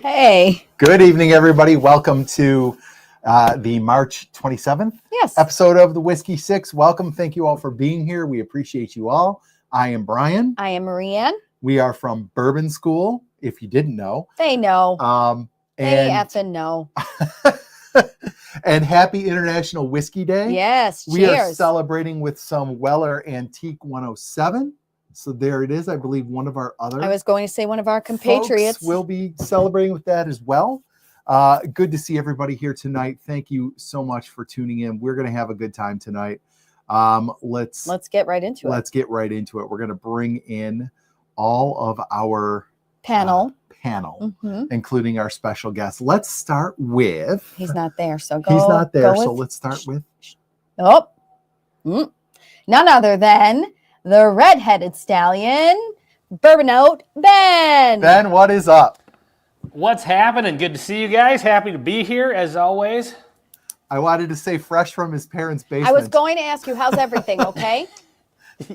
Hey. Good evening, everybody. Welcome to the March 27th episode of the Whiskey Six. Welcome. Thank you all for being here. We appreciate you all. I am Brian. I am Marianne. We are from Bourbon School, if you didn't know. They know. They effing know. And happy International Whiskey Day. Yes, we cheers. are celebrating with some Weller Antique 107. So there it is. I believe one of our other. I was going to say one of our compatriots will be celebrating with that as well. Good to see everybody here tonight. Thank you so much for tuning in. We're going to have a good time tonight. Let's get right into it. Let's get right into it. We're going to bring in all of our panel, including our special guests. Let's start with. He's not there, so go. He's not there, so let's start with. None other than the red-headed stallion, Bourbon Oat Ben. Ben, what is up? What's happening? Good to see you guys. Happy to be here as always. I wanted to say fresh from his parents' basement. I was going to ask you, how's everything? Okay.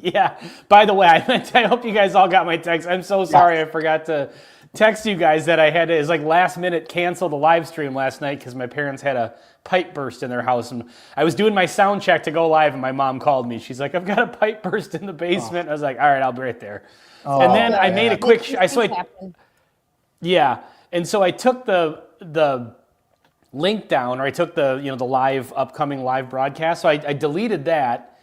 Yeah. By the way, I hope you guys all got my text. I'm so sorry I forgot to text you guys that I had to, last minute cancel the live stream last night because my parents had a pipe burst in their house, and I was doing my sound check to go live, and my mom called me. She's like, "I've got a pipe burst in the basement." I was like, "All right, I'll be right there." And then I made a quick. And so I took the link down, or I took the the upcoming live broadcast. So I deleted that,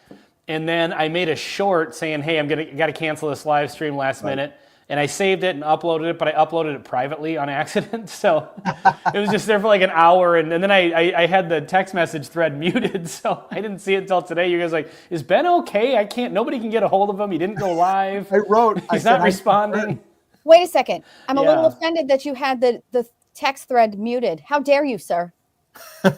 and then I made a short saying, "Hey, got to cancel this live stream last minute." And I saved it and uploaded it, but I uploaded it privately on accident. So it was just there for like an hour. And then I had the text message thread muted. So I didn't see it until today. You guys are like, is Ben okay? Nobody can get a hold of him. He didn't go live. He's not responding. Wait a second. I'm a little offended that you had the text thread muted. How dare you, sir?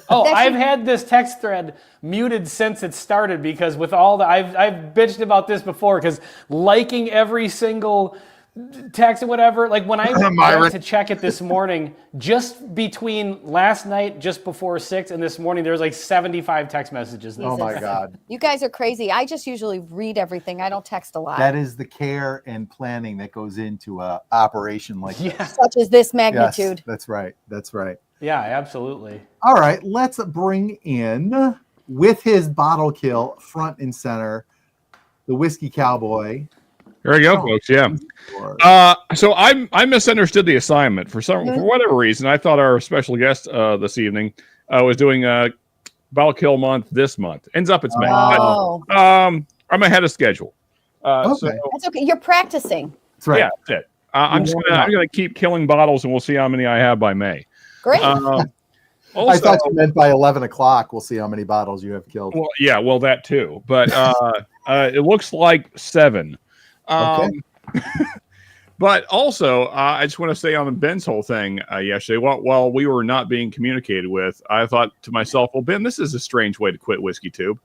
I've had this text thread muted since it started because with all I've bitched about this before because liking every single text or whatever, like when I went to check it this morning, just between last night, just before 6 and this morning, there was like 75 text messages. Oh my God. You guys are crazy. I just usually read everything. I don't text a lot. That is the care and planning that goes into a operation like this. Such as this magnitude. Yes, that's right. Yeah, absolutely. All right, let's bring in, with his bottle kill front and center, the Whiskey Cowboy. There you go, folks. Yeah. So I misunderstood the assignment for whatever reason. I thought our special guest this evening was doing a bottle kill month this month. Ends up it's May. But, I'm ahead of schedule. So, that's okay. You're practicing. That's right. Yeah, that's it. I'm gonna keep killing bottles, and we'll see how many I have by May. Great. Also, I thought you meant by 11 o'clock. We'll see how many bottles you have killed. Well, yeah, that too. But it looks like 7. Okay. But also, I just want to say on Ben's whole thing yesterday, while we were not being communicated with, I thought to myself, well, Ben, this is a strange way to quit Whiskey Tube.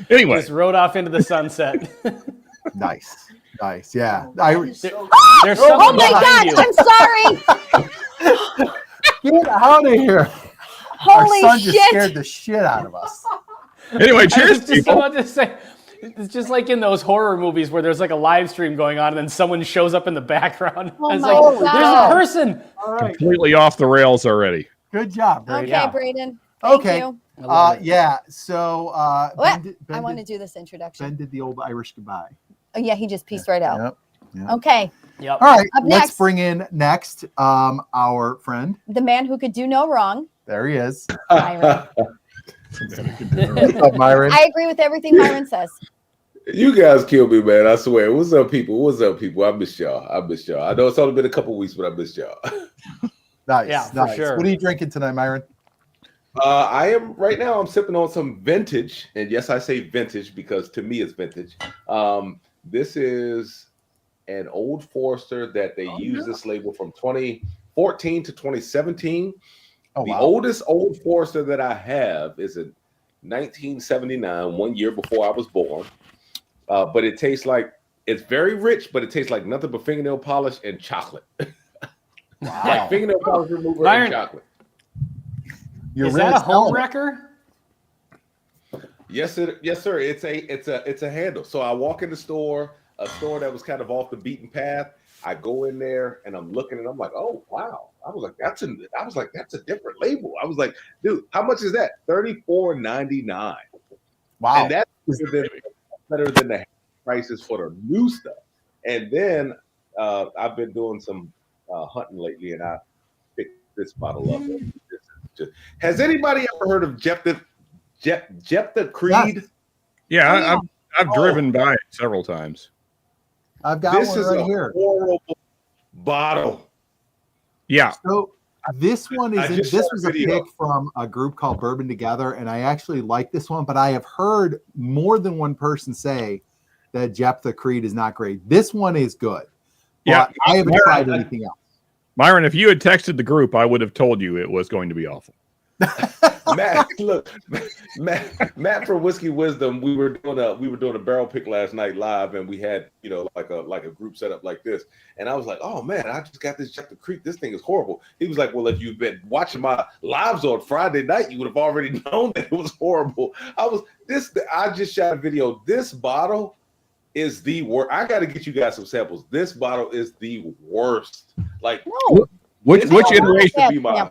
Anyway. Just rode off into the sunset. Nice. Yeah. There's oh my God, I'm sorry. Get out of here. Holy Our son shit. just scared the shit out of us. Anyway, cheers, people. About to say, it's just like in those horror movies where there's like a live stream going on and then someone shows up in the background. Oh it's my like, God. there's a person. All right. Completely off the rails already. Good job, Brady. Okay, Braden. Thank you. Yeah. So I want to do this introduction. Ben did the old Irish goodbye. Oh, yeah, he just pieced right out. Yep. Okay. Yep. All right. Up Let's next. bring in next our friend. The man who could do no wrong. There he is. Myron. What's up, Myron? I agree with everything Myron says. You guys killed me, man. I swear. What's up, people? What's up, people? I miss y'all. I know it's only been a couple weeks, but I miss y'all. Nice. Yeah, for sure. What are you drinking tonight, Myron? I'm sipping on some vintage. And yes, I say vintage because to me it's vintage. This is an Old Forester that they used this label from 2014 to 2017. The oldest Old Forester that I have is a 1979, 1 year before I was born. But it tastes like, it's very rich, but it tastes like nothing but fingernail polish and chocolate. Wow. Like fingernail polish remover and chocolate. Is that a home wrecker? Yes, sir. It's a handle. So I walk in the store, a store that was kind of off the beaten path. I go in there and I'm looking and I'm like, oh wow. I was like, that's a different label. I was like, dude, how much is that? $34.99. Wow. And that's better than the prices for the new stuff. And then I've been doing some hunting lately, and I picked this bottle up. Has anybody ever heard of Jephthah Creed? Yeah, I've driven by it several times. I've got one right here. Horrible bottle. Yeah. So this one is this was a pick from a group called Bourbon Together, and I actually like this one, but I have heard more than one person say that Jephthah Creed is not great. This one is good. Yeah, I haven't tried anything else. Myron, if you had texted the group, I would have told you it was going to be awful. Matt, look, Matt from Whiskey Wisdom. We were doing a barrel pick last night live, and we had like a group set up like this. And I was like, oh man, I just got this Jephthah Creek. This thing is horrible. He was like, well, if you've been watching my lives on Friday night, you would have already known that it was horrible. I just shot a video. This bottle is the worst. I got to get you guys some samples. This bottle is the worst. Like, which iteration? Be my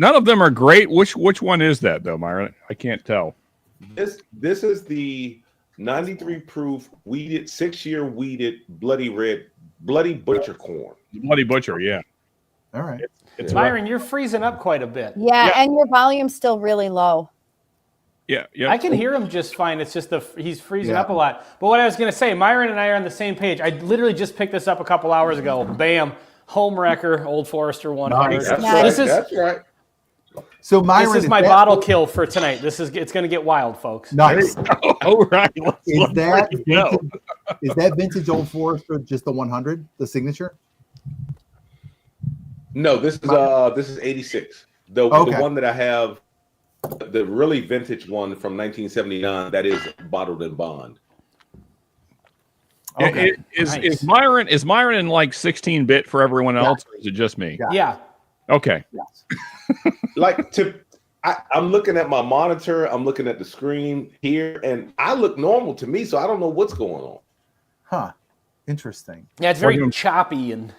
None of them are great. Which one is that though, Myron? I can't tell. This is the 93 proof weeded 6-year weeded bloody butcher corn. Bloody butcher, yeah. All right. It's Myron, you're freezing up quite a bit. Yeah, and your volume's still really low. Yeah. I can hear him just fine. It's just he's freezing up a lot. But what I was going to say, Myron and I are on the same page. I literally just picked this up a couple hours ago. Bam, home wrecker, Old Forester 100. That's right. So Myron, this is my bottle kill for tonight. It's going to get wild, folks. Nice. All right. Is that vintage Old Forester just the 100, the signature? No, this is 86. The one that I have, the really vintage one from 1979, that is bottled in bond. Okay. Is Myron in like 16-bit for everyone else, or is it just me? Yeah. Okay. Yes. I'm looking at my monitor, I'm looking at the screen here, and I look normal to me, so I don't know what's going on. Huh. Interesting. Yeah, it's very choppy and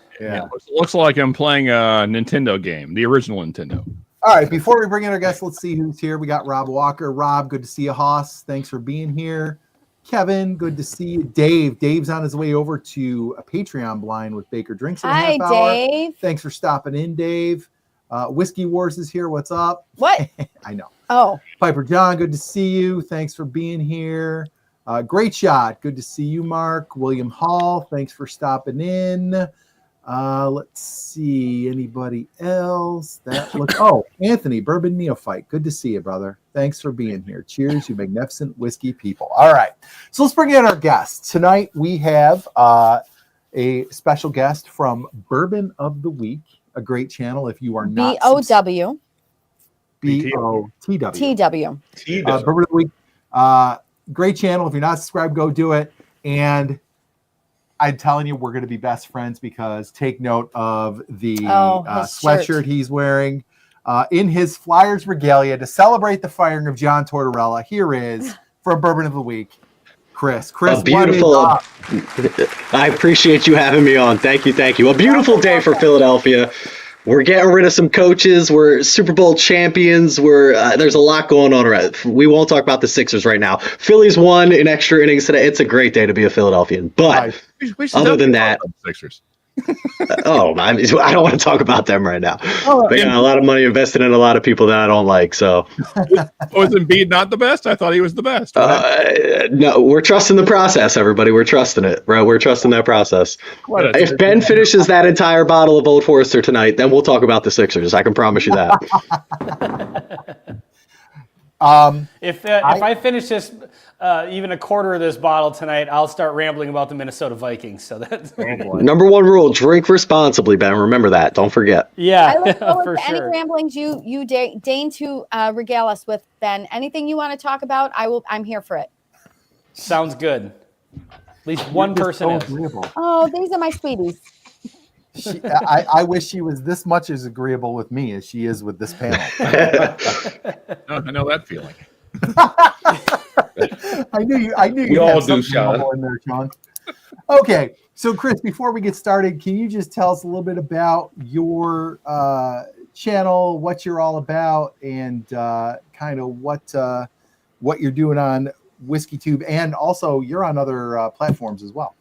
looks like I'm playing a Nintendo game, the original Nintendo. All right, before we bring in our guests, let's see who's here. We got Rob Walker. Rob, good to see you. Hoss, thanks for being here. Kevin, good to see you. Dave's on his way over to a Patreon blind with Baker Drinks in a half hour. Hi, Dave. Thanks for stopping in, Dave. Whiskey Wars is here. What's up? What? I know. Oh. Piper John, good to see you. Thanks for being here. Great shot. Good to see you, Mark. William Hall, thanks for stopping in. Let's see. Anybody else? Anthony, Bourbon Neophyte. Good to see you, brother. Thanks for being here. Cheers, you magnificent whiskey people. All right. So let's bring in our guests. Tonight we have a special guest from Bourbon of the Week, a great channel. If you are not BOW. BOTW. Bourbon of the Week. Great channel. If you're not subscribed, go do it. And I'm telling you, we're going to be best friends because take note of the sweatshirt he's wearing. In his Flyers regalia to celebrate the firing of John Tortorella, here is, from Bourbon of the Week, Chris. Beautiful. I appreciate you having me on. Thank you. A beautiful day for Philadelphia. We're getting rid of some coaches. We're Super Bowl champions. There's a lot going on around. We won't talk about the Sixers right now. Phillies won in extra innings today. It's a great day to be a Philadelphian. But other than that, Sixers. Oh, I don't want to talk about them right now. Oh, They got a lot of money invested in a lot of people that I don't like. So, Was Embiid not the best? I thought he was the best. no, we're trusting the process, everybody. We're trusting it, right? We're trusting that process. What If Ben finishes that entire bottle of Old Forester tonight, then we'll talk about the Sixers. I can promise you that. If I finish this, even a quarter of this bottle tonight, I'll start rambling about the Minnesota Vikings. So that's Number one rule: drink responsibly, Ben. Remember that. Don't forget. yeah, I look forward for to any sure. ramblings you deign to regale us with, Ben. Anything you want to talk about, I'm here for it. Sounds good. At least one person is. agreeable. Oh, these are my sweeties. I wish she was this much as agreeable with me as she is with this panel. I know that feeling. I knew you. We all had do, something Sean. novel in there, Sean. Okay, so Chris, before we get started, can you just tell us a little bit about your channel, what you're all about, and kind of what you're doing on WhiskeyTube, and also you're on other platforms as well.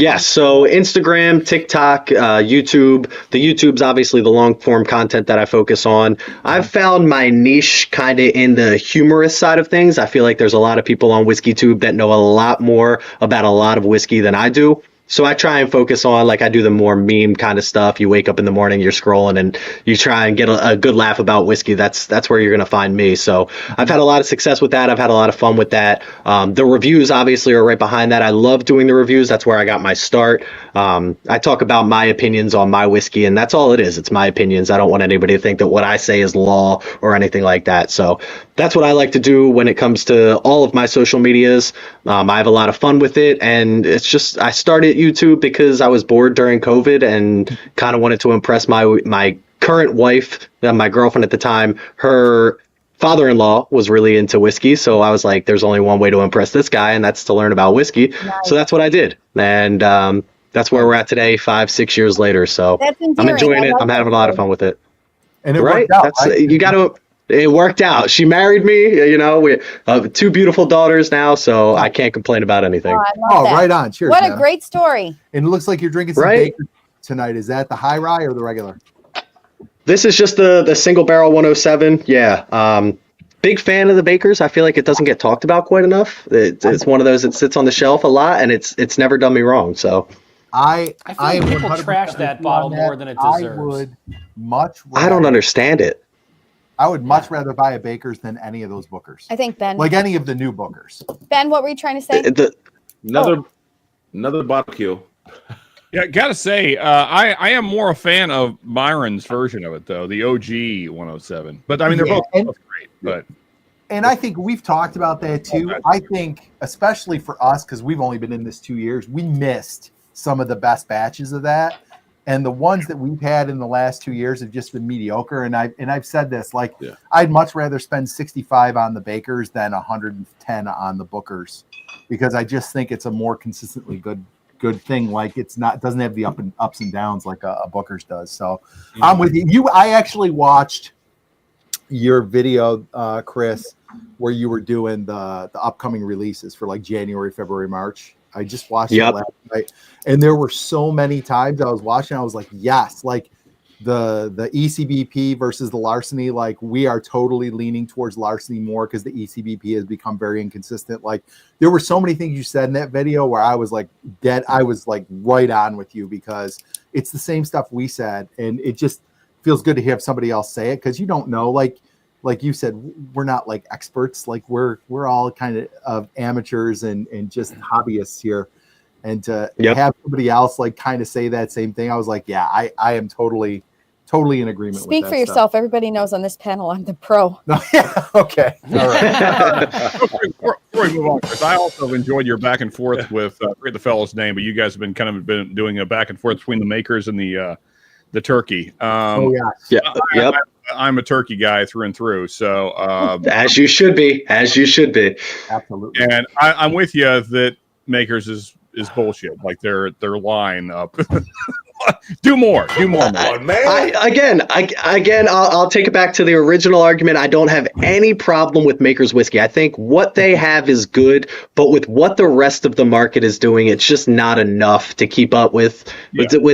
Yes, so Instagram, TikTok, YouTube. The YouTube's obviously the long form content that I focus on. I've found my niche kind of in the humorous side of things. I feel like there's a lot of people on WhiskeyTube that know a lot more about a lot of whiskey than I do. So I try and focus on, like, I do the more meme kind of stuff. You wake up in the morning, you're scrolling, and you try and get a good laugh about whiskey. That's where you're going to find me. So I've had a lot of success with that. I've had a lot of fun with that. The reviews obviously are right behind that. I love doing the reviews. That's where I got my start. I talk about my opinions on my whiskey, and that's all it is. It's my opinions. I don't want anybody to think that what I say is law or anything like that. So that's what I like to do when it comes to all of my social medias. I have a lot of fun with it, and it's just, I started YouTube because I was bored during COVID and kind of wanted to impress my current wife, my girlfriend at the time. Her father-in-law was really into whiskey, so I was like, there's only one way to impress this guy, and that's to learn about whiskey. Nice. So that's what I did, and that's where we're at today, 5-6 years later. So That's I'm endearing. enjoying I it. like I'm that having a lot of story. fun with it. And it Right? worked out. That's right? you got to. It worked out. She married me. You know, we have 2 beautiful daughters now, so I can't complain about anything. Oh, I love Oh, that. right on. Cheers. What man. a great story. And it looks like you're drinking some Right? Baker tonight. Is that the high rye or the regular? This is just the single barrel 107. Yeah. Big fan of the Bakers. I feel like it doesn't get talked about quite enough. It's one of those that sits on the shelf a lot, and it's never done me wrong. So I I feel like am people 100% trash with that you bottle on more than it I deserves. would much I don't understand it. I would much rather buy a Baker's than any of those Bookers. I think Ben. Like any of the new Bookers. Ben, what were you trying to say? Another bottle kill. Yeah, gotta say, I am more a fan of Myron's version of it though, the OG 107. But I mean, they're Yeah, both great. But And I think we've talked about that too. I think, especially for us, because we've only been in this 2 years, we missed some of the best batches of that. And the ones that we've had in the last 2 years have just been mediocre. And I've said this, like, Yeah. I'd much rather spend 65 on the Bakers than 110 on the Bookers, because I just think it's a more consistently good thing. Like, it doesn't have the ups and downs like a Booker's does. So I'm with you. I actually watched your video, Chris, where you were doing the upcoming releases for like January, February, March. I just watched it last night, and there were so many times I was watching. I was like, yes, like the ECBP versus the larceny. Like, we are totally leaning towards larceny more because the ECBP has become very inconsistent. Like, there were so many things you said in that video where I was like dead. I was like right on with you because it's the same stuff we said, and it just feels good to have somebody else say it because you don't know, like you said, we're not like experts. Like, we're all kind of amateurs and just hobbyists here. And to have somebody else like kind of say that same thing, I was like, yeah, I am totally in agreement. Speak with for that yourself. Everybody knows on this panel I'm the pro. No, yeah, okay. All right. before we move on, Chris, I also have enjoyed your back and forth with I forget the fellow's name, but you guys have been doing a back and forth between the makers and the turkey. Oh yeah. Yep. I'm a turkey guy through and through. So As you should be. Absolutely. and I'm with you that makers is bullshit. Like their line up Do more. Do more. Oh, man. I'll take it back to the original argument. I don't have any problem with Maker's Whiskey. I think what they have is good, but with what the rest of the market is doing, it's just not enough to keep up with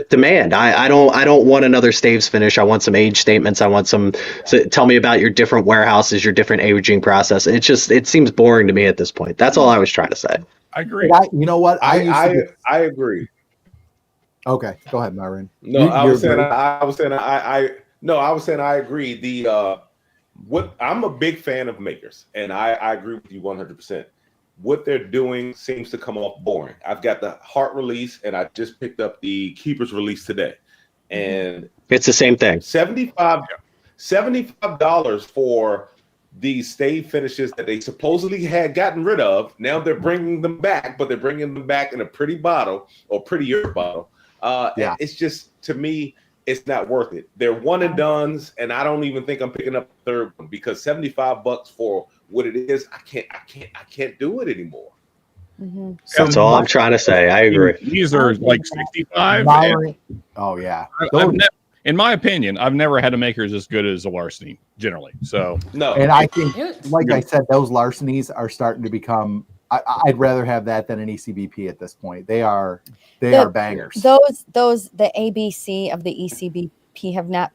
demand. I don't want another staves finish. I want some age statements. I want some. So tell me about your different warehouses, your different aging process. It seems boring to me at this point. That's all I was trying to say. I agree. You know what? I agree. Okay, go ahead, Myron. No, I was saying I agree. I'm a big fan of makers, and I agree with you 100%. What they're doing seems to come off boring. I've got the heart release, and I just picked up the keeper's release today, and it's the same thing. $75 for these stave finishes that they supposedly had gotten rid of. Now they're bringing them back, but they're bringing them back in a pretty bottle or prettier bottle. And it's just, to me, it's not worth it. They're one and dones, and I don't even think I'm picking up the third one because $75 for what it is, I can't do it anymore. Mm-hmm. That's all I'm trying to say. I agree. These are like 65. Oh yeah. In my opinion, I've never had a Makers as good as a Larceny generally. So no, and I think, like I said, those Larcenies are starting to become. I'd rather have that than an ECBP at this point. They are bangers. The ABC of the ECBP have not.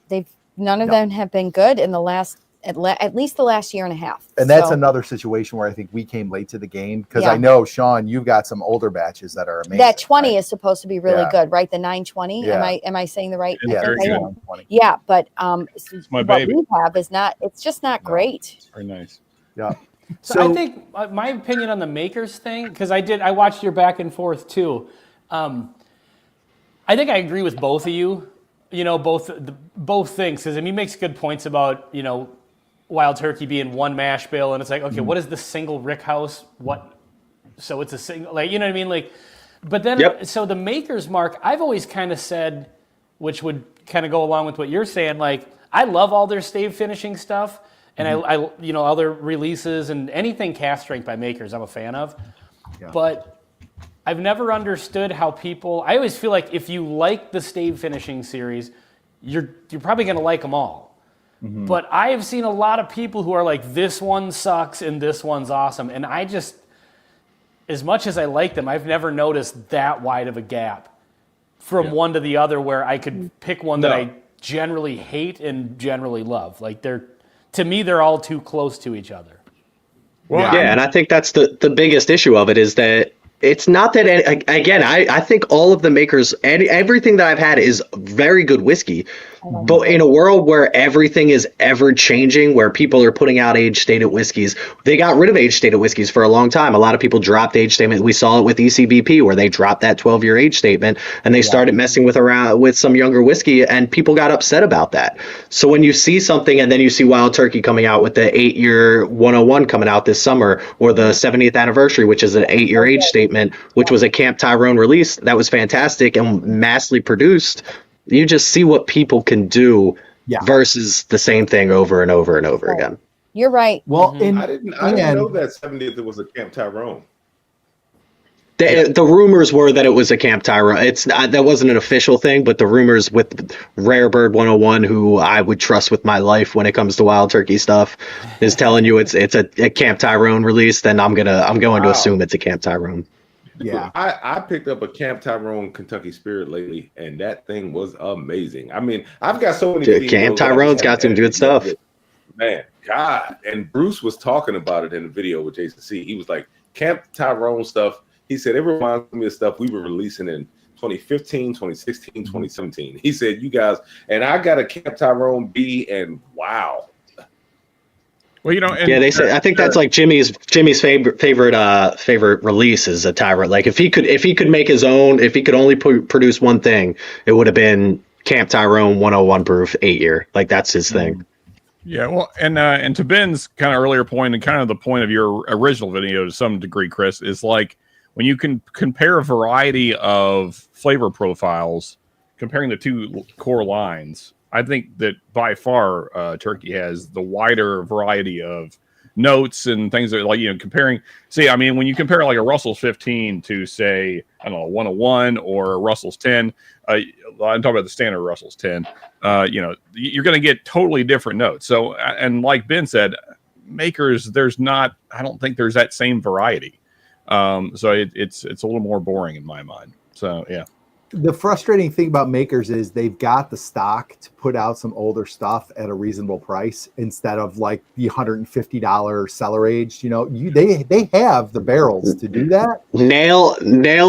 None of them have been good in the last. At least the last year and a half. And that's another situation where I think we came late to the game because I know, Sean, you've got some older batches that are amazing. That 20 is supposed to be really good, right? The 920. Yeah. Am I saying the right? Yeah, but my what baby. we have is not. It's just not great. Very nice. Yeah. So I think my opinion on the makers thing, because I watched your back and forth too. I think I agree with both of you. You know, both things, because he makes good points about Wild Turkey being one mash bill, and it's like, okay, what is the single rick house? What? So it's a single, like, you know what I mean? Like, but then, so the maker's mark, I've always kind of said, which would kind of go along with what you're saying, like, I love all their stave finishing stuff, and I all their releases and anything cast strength by makers, I'm a fan of. Yeah. But I've never understood how people, I always feel like if you like the stave finishing series, you're probably going to like them all. Mm-hmm. But I have seen a lot of people who are like, this one sucks and this one's awesome. And I just, as much as I like them, I've never noticed that wide of a gap from one to the other where I could pick one that I generally hate and generally love. Like to me, they're all too close to each other. Well, and I think that's the biggest issue of it is that it's not that, again, I think all of the makers, everything that I've had is very good whiskey. But in a world where everything is ever changing, where people are putting out age-stated whiskeys, they got rid of age-stated whiskeys for a long time. A lot of people dropped age statement. We saw it with ECBP where they dropped that 12-year age statement and they started messing around with some younger whiskey, and people got upset about that. So when you see something and then you see Wild Turkey coming out with the 8-year 101 coming out this summer, or the 70th anniversary, which is an 8-year age statement, which was a Camp Tyrone release, that was fantastic and massively produced. You just see what people can do versus the same thing over and over and over again. You're right. Well, I didn't know that 70th was a Camp Tyrone. The rumors were that it was a Camp Tyrone. That wasn't an official thing, but the rumors with Rare Bird 101, who I would trust with my life when it comes to Wild Turkey stuff, is telling you it's a Camp Tyrone release. Then I'm going to assume it's a Camp Tyrone. Yeah, I picked up a Camp Tyrone Kentucky Spirit lately, and that thing was amazing. I mean, I've got so many. Camp Tyrone's got some good stuff. Man, God, and Bruce was talking about it in the video with Jason C. He was like, Camp Tyrone stuff. He said it reminds me of stuff we were releasing in 2015, 2016, 2017. He said, you guys, and I got a Camp Tyrone B, and wow. Well, they say I think that's like Jimmy's favorite release is a Tyrone. Like if he could make his own, if he could only produce one thing, it would have been Camp Tyrone 101 proof 8-year. Like that's his thing. Yeah, well, and to Ben's kind of earlier point, and kind of the point of your original video to some degree, Chris, is like when you can compare a variety of flavor profiles, comparing the two core lines. I think that by far Turkey has the wider variety of notes and things that like, comparing. See, I mean, when you compare like a Russell's 15 to say, I don't know, 101 or a Russell's 10, I'm talking about the standard Russell's 10, you're going to get totally different notes. So, and like Ben said, makers, I don't think there's that same variety. So it's a little more boring in my mind. So, yeah. The frustrating thing about makers is they've got the stock to put out some older stuff at a reasonable price instead of like the $150 cellar aged. They have the barrels to do that. Nail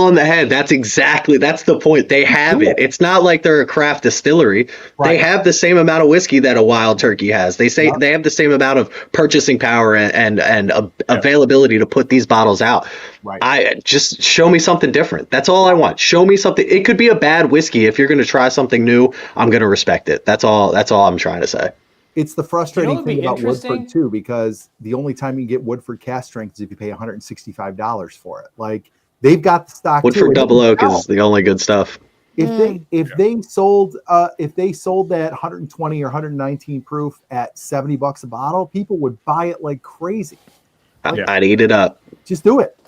on the head. That's the point. They have it. It's not like they're a craft distillery. Right. They have the same amount of whiskey that a Wild Turkey has. They have the same amount of purchasing power and availability to put these bottles out. Right. I just show me something different. That's all I want. Show me something. It could be a bad whiskey. If you're going to try something new, I'm going to respect it. That's all I'm trying to say. It's the frustrating thing about Woodford too, because the only time you get Woodford cask strength is if you pay $165 for it. Like they've got the stock. Woodford Double Oak is the only good stuff. If they sold that 120 or 119 proof at $70 a bottle, people would buy it like crazy. I'd eat it up. Just do it.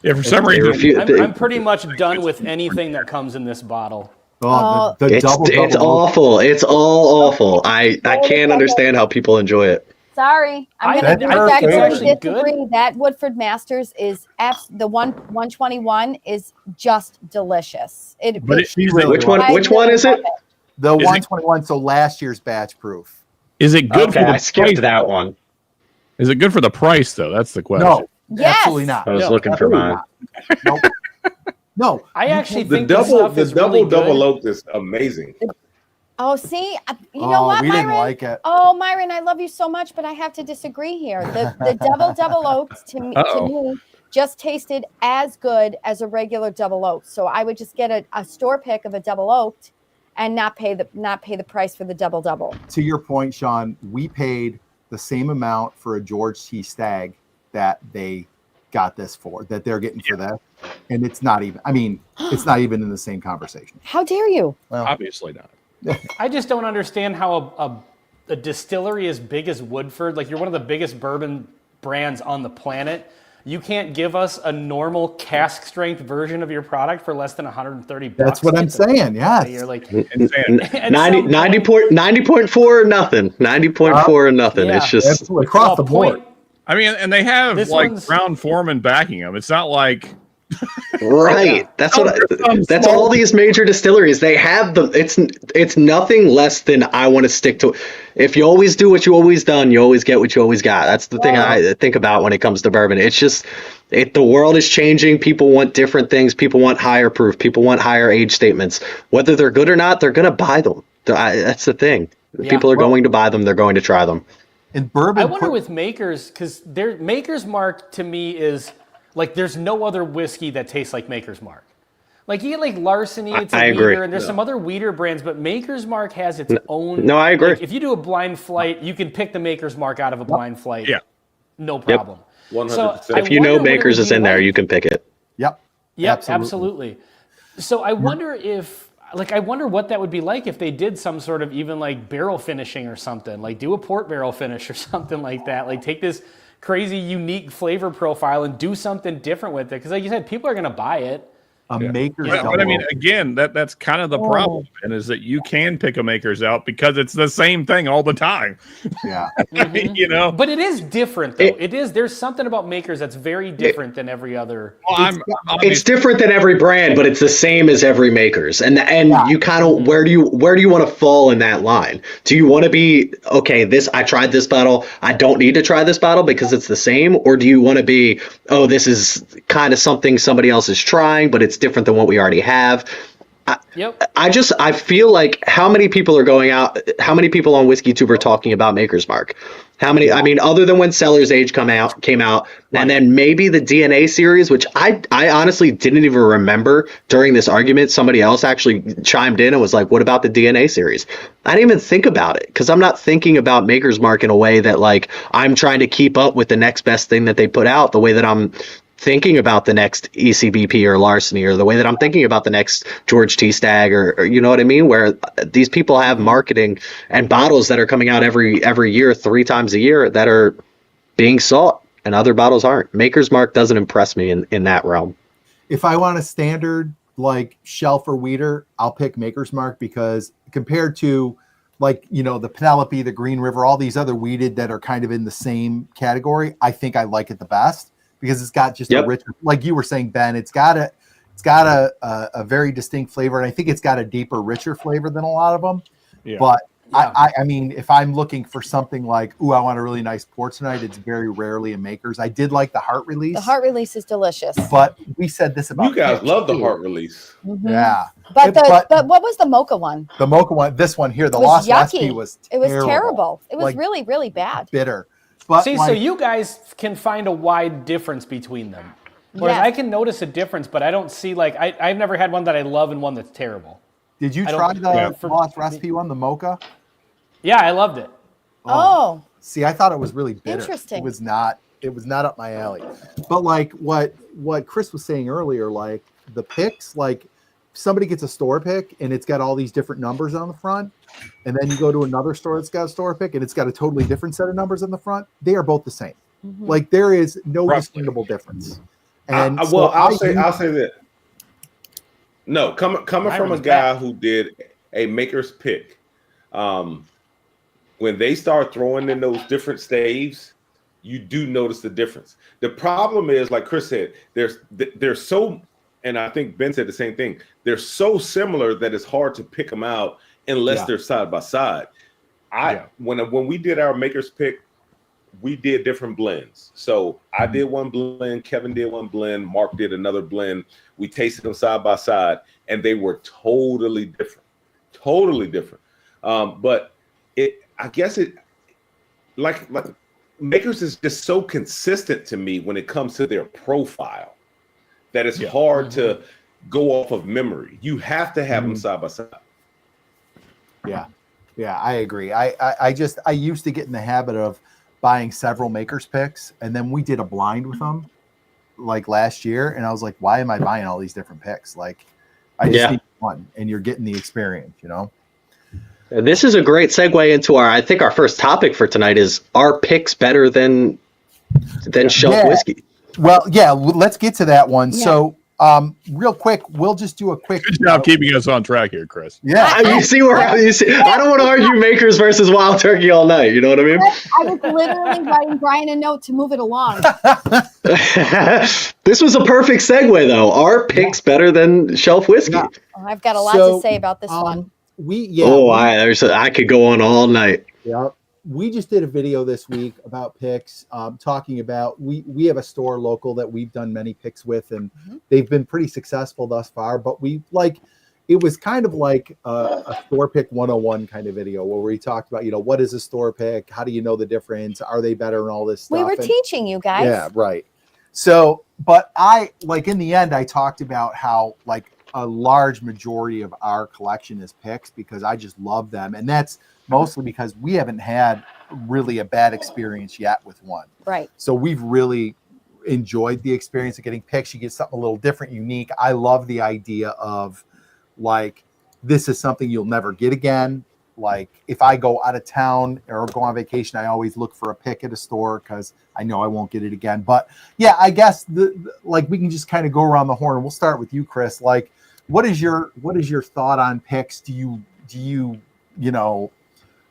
Yeah, for some reason, I'm pretty much done with anything that comes in this bottle. It's awful. It's all awful. I can't understand how people enjoy it. Sorry, I'm going to disagree. That Woodford Masters is the 121 is just delicious. Which one is it? The 121. So last year's batch proof. Is it good? Okay, I skipped that one. Is it good for the price though? That's the question. No. Yes. Absolutely not. I was looking for mine. No. I actually think the double oak is amazing. Oh, see, you know what, we Myron? didn't like it. Oh, Myron, I love you so much, but I have to disagree here. The double oaks to me just tasted as good as a regular double oak. So I would just get a store pick of a double oaked and not pay the price for the double. To your point, Sean, we paid the same amount for a George T. Stagg that they got this for, that they're getting for that. And it's not even in the same conversation. How dare you? Well, obviously not. I just don't understand how a distillery as big as Woodford, like you're one of the biggest bourbon brands on the planet, you can't give us a normal cask strength version of your product for less than $130. That's what I'm saying. Yeah. You're like 90.4 or nothing. 90.4 or nothing. Yeah. It's just across the board. I mean, and they have Brown Foreman backing them. It's not like right. That's that's all these major distilleries. They have them. It's nothing less than I want to stick to. If you always do what you always done, you always get what you always got. That's the thing I think about when it comes to bourbon. It's just the world is changing. People want different things. People want higher proof. People want higher age statements. Whether they're good or not, they're going to buy them. That's the thing. Yeah. People are going to buy them. They're going to try them. And bourbon. I wonder with makers, because Maker's Mark to me is like there's no other whiskey that tastes like Maker's Mark. Like you get like Larceny, it's a weeder, and there's some other weeder brands, but Maker's Mark has its own. No, I agree. Like, if you do a blind flight, you can pick the Maker's Mark out of a blind flight. Yeah, no problem. 100%. So if you know Maker's is in there, you can pick it. Yep. Yep, absolutely. So I wonder I wonder what that would be like if they did some sort of even like barrel finishing or something, like do a port barrel finish or something like that. Like take this crazy, unique flavor profile and do something different with it. Because like you said, people are going to buy it. Maker's but I mean, again, that's kind of the problem, and is that you can pick a Maker's out because it's the same thing all the time. Yeah. But it is different, though. There's something about Maker's that's very different than every other. Well, it's different than every brand, but it's the same as every Maker's. And you kind of, where do you want to fall in that line? Do you want to be, okay, I tried this bottle, I don't need to try this bottle because it's the same? Or do you want to be, this is kind of something somebody else is trying, but it's different than what we already have? I feel like how many people on WhiskeyTube are talking about Maker's Mark? How many? I mean, other than when Cellar's Age came out, and then maybe the DNA series, which I honestly didn't even remember during this argument. Somebody else actually chimed in and was like, "What about the DNA series?" I didn't even think about it because I'm not thinking about Maker's Mark in a way that like I'm trying to keep up with the next best thing that they put out. The way that I'm thinking about the next ECBP or Larceny, or the way that I'm thinking about the next George T. Stagg, or you know what I mean, where these people have marketing and bottles that are coming out every year, 3 times a year, that are being sought and other bottles aren't. Maker's Mark doesn't impress me in that realm. If I want a standard like shelf or weeder, I'll pick Maker's Mark, because compared to like, you know, the Penelope, the Green River, all these other weeded that are kind of in the same category, I think I like it the best because it's got just a rich, like you were saying, Ben, it's got a very distinct flavor. And I think it's got a deeper, richer flavor than a lot of them. Yeah. But I mean, if I'm looking for something like, ooh, I want a really nice pour tonight, it's very rarely a Maker's. I did like the Heart Release. The Heart Release is delicious. But we said this about you guys love the Heart Release. Mm-hmm. Yeah. But what was the mocha one? The mocha one, this one here, the Lost Recipe was terrible. It was terrible. It was like, really, really bad. Bitter. But see, so you guys can find a wide difference between them. Whereas I can notice a difference, but I don't see, like, I've never had one that I love and one that's terrible. Did you try the Lost Recipe one, the mocha? Yeah, I loved it. Oh. See, I thought it was really bitter. Interesting. It was not up my alley. But like what Chris was saying earlier, like the picks, like somebody gets a store pick and it's got all these different numbers on the front, and then you go to another store that's got a store pick and it's got a totally different set of numbers on the front. They are both the same. Mm-hmm. Like there is no discernible difference. And I'll say that. No, coming from a guy who did a Maker's Pick, when they start throwing in those different staves, you do notice the difference. The problem is, like Chris said, they're so, and I think Ben said the same thing. They're so similar that it's hard to pick them out unless they're side by side. When we did our Maker's Pick, we did different blends. So I did one blend, Kevin did one blend, Mark did another blend. We tasted them side by side, and they were totally different. But I guess like Makers is just so consistent to me when it comes to their profile that it's hard to go off of memory. You have to have them side by side. Yeah, I agree. I used to get in the habit of buying several Maker's Picks, and then we did a blind with them like last year, and I was like, why am I buying all these different picks? Like, I just need one, and you're getting the experience, you know. And this is a great segue into I think our first topic for tonight is, are picks better than shelf whiskey? Well, let's get to that one. Yeah. So, real quick, we'll just do a quick. Good job keeping us on track here, Chris. Yeah, you see I don't want to argue Makers versus Wild Turkey all night. You know what I mean? I was literally writing Brian a note to move it along. This was a perfect segue, though. Are picks better than shelf whiskey? Yeah. I've got a lot to say about this one. I could go on all night. Yeah, we just did a video this week about picks, talking about we have a store local that we've done many picks with, and they've been pretty successful thus far. But it was kind of like a store pick 101 kind of video where we talked about, what is a store pick? How do you know the difference? Are they better and all this stuff? We were teaching you guys. Yeah, right. So, but in the end, I talked about how a large majority of our collection is picks because I just love them. And that's mostly because we haven't had really a bad experience yet with one. Right. So we've really enjoyed the experience of getting picks. You get something a little different, unique. I love the idea of this is something you'll never get again. Like if I go out of town or go on vacation, I always look for a pick at a store because I know I won't get it again. But yeah, I guess we can just kind of go around the horn. We'll start with you, Chris. What is your thought on picks? Do you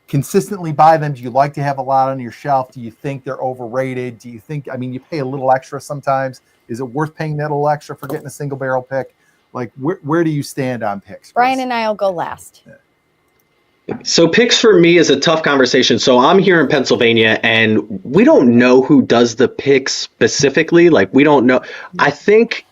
consistently buy them? Do you like to have a lot on your shelf? Do you think they're overrated? Do you think, you pay a little extra sometimes. Is it worth paying that little extra for getting a single barrel pick? Where do you stand on picks, Chris? Brian and I will go last. Yeah. So picks for me is a tough conversation. So I'm here in Pennsylvania and we don't know who does the picks specifically. We don't know. I think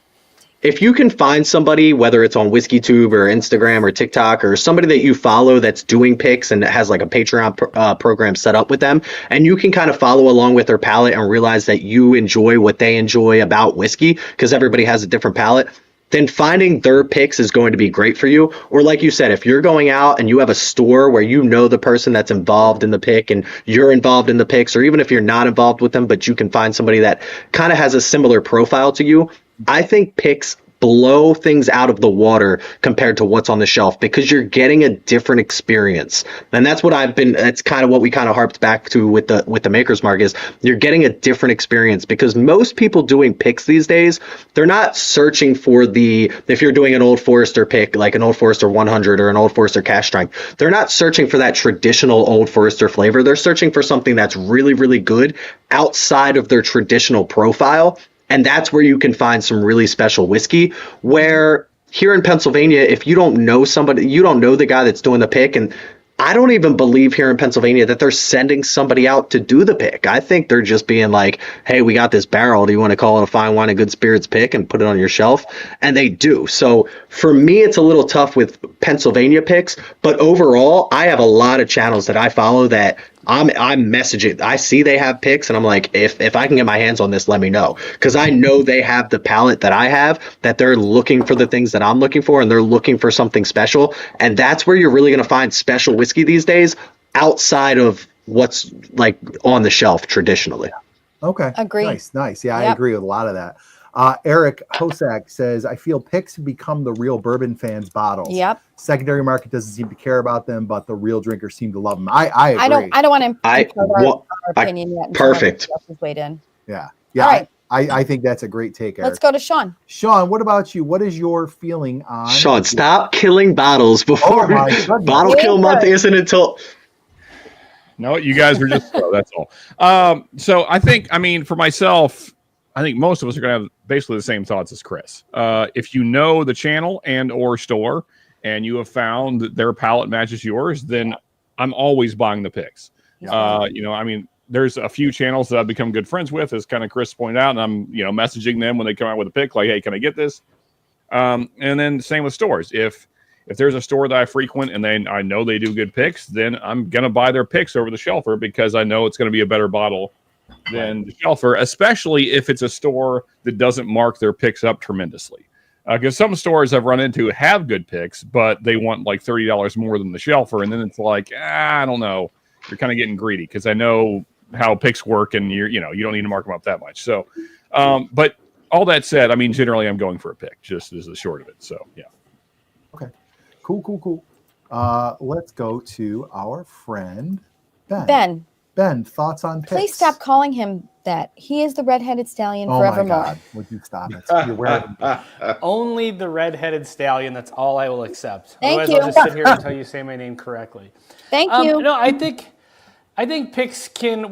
if you can find somebody, whether it's on WhiskeyTube or Instagram or TikTok or somebody that you follow that's doing picks and that has a Patreon program set up with them, and you can kind of follow along with their palate and realize that you enjoy what they enjoy about whiskey because everybody has a different palate, then finding their picks is going to be great for you. Or like you said, if you're going out and you have a store where you know the person that's involved in the pick and you're involved in the picks, or even if you're not involved with them, but you can find somebody that kind of has a similar profile to you, I think picks blow things out of the water compared to what's on the shelf because you're getting a different experience. And that's what that's kind of what we kind of harped back to with the Maker's Mark is you're getting a different experience because most people doing picks these days, they're not searching for if you're doing an Old Forester pick, like an Old Forester 100 or an Old Forester Cash Strength, they're not searching for that traditional Old Forester flavor. They're searching for something that's really, really good outside of their traditional profile. And that's where you can find some really special whiskey where here in Pennsylvania, if you don't know somebody, you don't know the guy that's doing the pick. And I don't even believe here in Pennsylvania that they're sending somebody out to do the pick. I think they're just being like, hey, we got this barrel. Do you want to call it a fine wine and good spirits pick and put it on your shelf? And they do. So for me, it's a little tough with Pennsylvania picks. But overall, I have a lot of channels that I follow that I'm messaging. I see they have picks and I'm like, if I can get my hands on this, let me know. Because I know they have the palate that I have, that they're looking for the things that I'm looking for and they're looking for something special. And that's where you're really going to find special whiskey these days outside of what's like on the shelf traditionally. Okay. Agree. Nice. Yeah, Yep. I agree with a lot of that. Eric Hosak says, I feel picks have become the real bourbon fans' bottles. Yep. Secondary market doesn't seem to care about them, but the real drinkers seem to love them. I agree. I don't want to impart our I- opinion yet. until perfect. everybody else has weighed in. Yeah. All right. I think that's a great take, Eric. Let's go to Sean. Sean, what about you? What is your feeling on Sean, stop killing bottles before my goodness. bottle kill month isn't until. No, you guys are just slow. That's all. So I think, for myself, I think most of us are going to have basically the same thoughts as Chris. If you know the channel and or store and you have found that their palate matches yours, then I'm always buying the picks. There's a few channels that I've become good friends with, as kind of Chris pointed out, and I'm, messaging them when they come out with a pick, like, hey, can I get this? And then same with stores. If there's a store that I frequent and I know they do good picks, then I'm going to buy their picks over the shelfer because I know it's going to be a better bottle than the shelfer, especially if it's a store that doesn't mark their picks up tremendously. Because some stores I've run into have good picks, but they want like $30 more than the shelfer. And then it's like, I don't know. You're kind of getting greedy because I know how picks work and you don't need to mark them up that much. So, but all that said, generally I'm going for a pick, just as the short of it. So, yeah. Okay. Cool. Let's go to our friend, Ben. Ben, thoughts on picks? Please stop calling him that. He is the redheaded stallion Oh forevermore. my God. Would you stop it? You're wearing Only the red-headed stallion. That's all I will accept. Thank Otherwise, you. I'll just sit here until you say my name correctly. Thank you. No, I think picks can,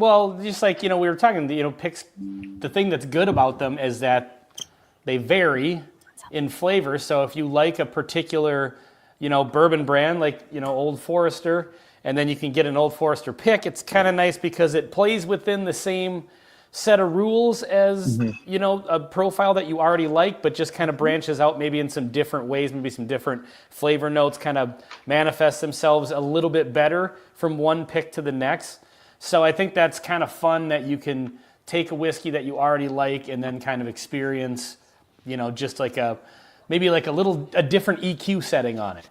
just like, we were talking, picks, the thing that's good about them is that they vary in flavor. So if you like a particular, bourbon brand, like, Old Forester, and then you can get an Old Forester pick, it's kind of nice because it plays within the same set of rules as, a profile that you already like, but just kind of branches out maybe in some different ways, maybe some different flavor notes kind of manifest themselves a little bit better from one pick to the next. So I think that's kind of fun that you can take a whiskey that you already like and then kind of experience, just like a different EQ setting on it,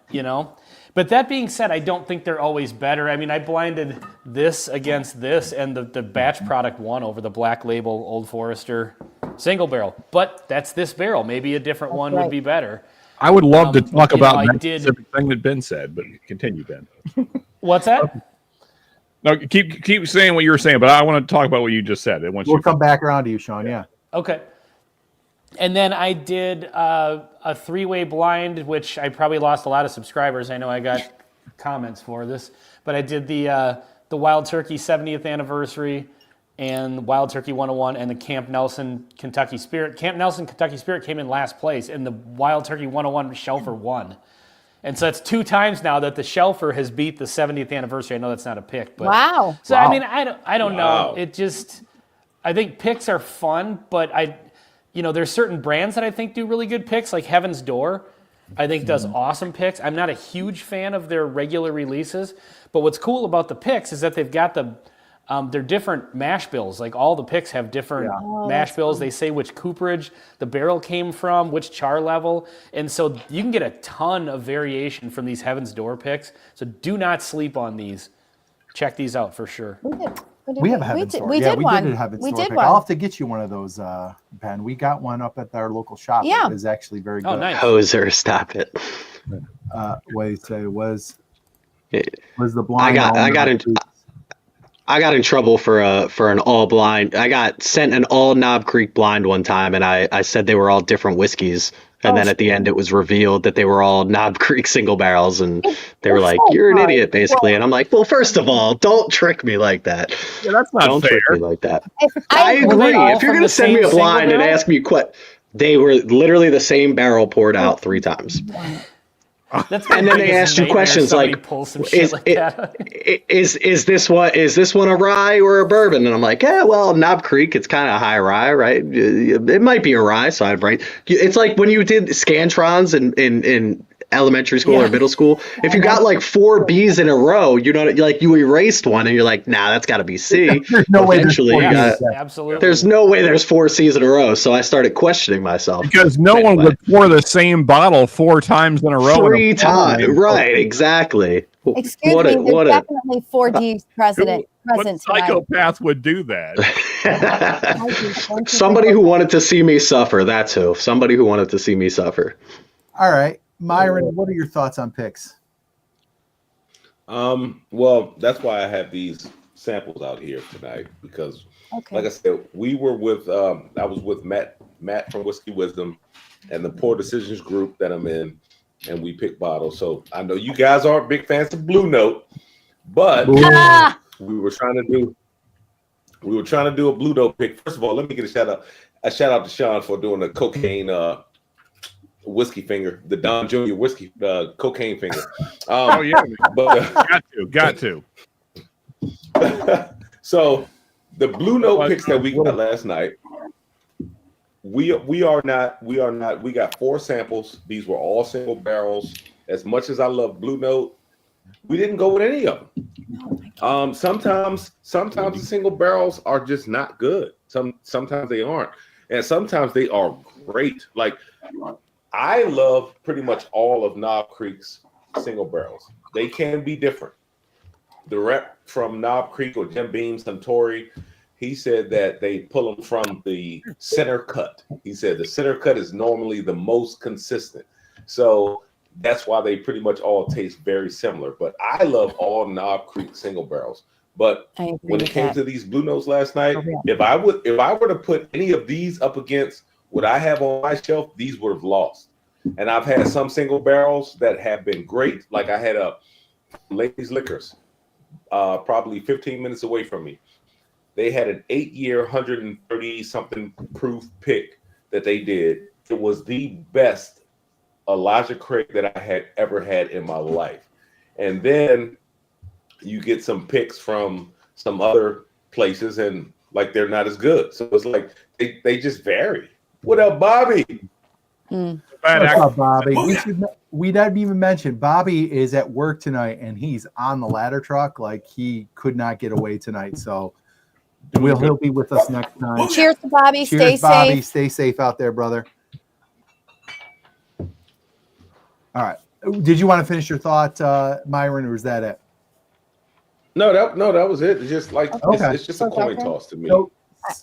But that being said, I don't think they're always better. I blinded this against this, and the batch product won over the Black Label Old Forester single barrel. But that's this barrel. Maybe a different one would be better. I would love to talk about that did- specific thing that Ben said, but continue, Ben. What's that? No, keep saying what you were saying, but I want to talk about what you just said. We'll come back around to you, Sean. Yeah. Okay. And then I did a three-way blind, which I probably lost a lot of subscribers. I know I got comments for this, but I did the Wild Turkey 70th anniversary and Wild Turkey 101 and the Camp Nelson Kentucky Spirit. Camp Nelson Kentucky Spirit came in last place, and the Wild Turkey 101 Shelfer won. And so it's 2 times now that the Shelfer has beat the 70th anniversary. I know that's not a pick, but Wow. So Wow. I don't know. It just, I think picks are fun, but there's certain brands that I think do really good picks, like Heaven's Door. I think does awesome picks. I'm not a huge fan of their regular releases, but what's cool about the picks is that they've got they're different mash bills. Like all the picks have different mash bills. They say which cooperage the barrel came from, which char level, and so you can get a ton of variation from these Heaven's Door picks. So do not sleep on these. Check these out for sure. Look did We have a heaven store. We Yeah, did we one. did a heaven We store did pick. one. I'll have to get you one of those, Ben. We got one up at our local shop. Yeah. It was actually very good. Oh, nice. Hoser, stop it. What do you say? Was It- the blind? I got in trouble for an all blind. I got sent an all Knob Creek blind one time, and I said they were all different whiskeys. And then at the end, it was revealed that they were all Knob Creek single barrels, and they were like, "You're an idiot," basically. And I'm like, "Well, first of all, don't trick me like that. Yeah, that's not Don't fair. trick me like that." I Were they agree. all If you're from gonna the send me same a blind single and barrel? ask me they were literally the same barrel poured out 3 times. That's my And then they biggest asked you nightmare, questions somebody like, pulls some shit like that. Is this one a rye or a bourbon? And I'm like, yeah, well, Knob Creek, it's kind of high rye, right? It might be a rye, so I'd write. It's like when you did Scantrons in elementary school or middle school. If you got like 4 B's in a row, you know, like you erased one, and you're like, nah, that's got to be C. There's no way there's Eventually, 4 you B's. got. Absolutely. There's no way there's 4 C's in a row, so I started questioning myself. Because no one would pour the same bottle 4 times in a row. 3 times, right? Exactly. Excuse What me, a- there's what a- definitely 4Ds What present tonight. psychopath would do that? Somebody who wanted to see me suffer. That's who. Somebody who wanted to see me suffer. All right, Myron, what are your thoughts on picks? Well, that's why I have these samples out here tonight, because like I said, we were with I was with Matt from Whiskey Wisdom and the Poor Decisions group that I'm in, and we pick bottles. So I know you guys aren't big fans of Blue Note, but we were trying to do a Blue Note pick. First of all, let me get a shout out to Sean for doing the cocaine whiskey finger, the Don Jr. whiskey cocaine finger. Oh yeah, but got to. So the Blue Note picks that we got last night, we got 4 samples. These were all single barrels. As much as I love Blue Note, we didn't go with any of them. Sometimes the single barrels are just not good. Sometimes they aren't, and sometimes they are great. Like, I love pretty much all of Knob Creek's single barrels. They can be different. The rep from Knob Creek, or Jim Beam Suntory, he said that they pull them from the center cut. He said the center cut is normally the most consistent. So that's why they pretty much all taste very similar. But I love all Knob Creek single barrels. But when it came to these Blue Notes last night, if I were to put any of these up against what I have on my shelf, these would have lost. And I've had some single barrels that have been great. Like I had a Ladies Liquors, probably 15 minutes away from me. They had an 8-year, 130-something proof pick that they did. It was the best Elijah Craig that I had ever had in my life. And then you get some picks from some other places, and like they're not as good. So it's like they just vary. What up, Bobby? What's up, Bobby? We didn't even mention Bobby is at work tonight, and he's on the ladder truck. Like, he could not get away tonight. So he'll be with us next time. Cheers to Bobby. Cheers, Stay Bobby. safe. Stay safe out there, brother. All right. Did you want to finish your thought, Myron, or is that it? No, that was it. It's just like it's just a coin toss to me. So,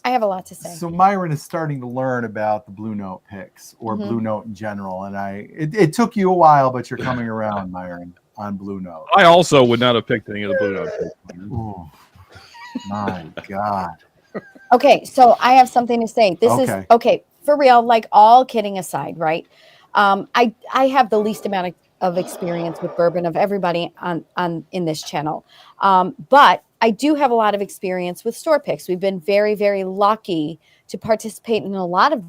I have a lot to say. So Myron is starting to learn about the Blue Note picks, or Blue Note in general, and it took you a while, but you're coming around, Myron, on Blue Note. I also would not have picked any of the Blue Note. Oh, my God. Okay, so I have something to say. This is okay for real. Like, all kidding aside, right? I have the least amount of experience with bourbon of everybody on in this channel, but I do have a lot of experience with store picks. We've been very, very lucky to participate in a lot of.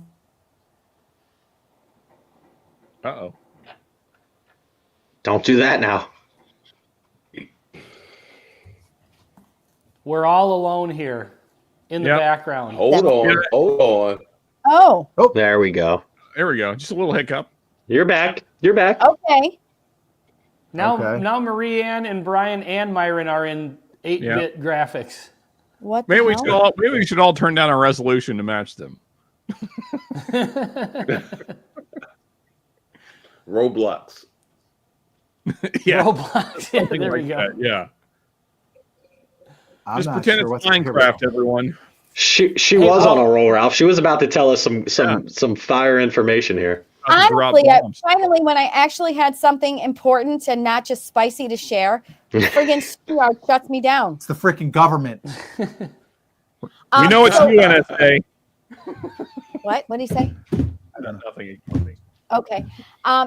Uh-oh. Don't do that now. We're all alone here in the background. Hold on. Oh, There we go. There we go. Just a little hiccup. You're back. okay. Now Marie Ann and Brian and Myron are in 8-bit graphics. What? Maybe we should all turn down our resolution to match them. Roblox. Yeah. Roblox. Yeah, there we go. Yeah. I'm Just not pretend sure it's what's here we Minecraft, go. everyone. She was on a roll, Ralph. She was about to tell us some fire information here. About to drop Honestly, bombs. finally, when I actually had something important and not just spicy to share, friggin' StreamYard shuts me down. It's the freaking government. We know it's so- you, NSA. What? What did he say? Nothing against me. Okay.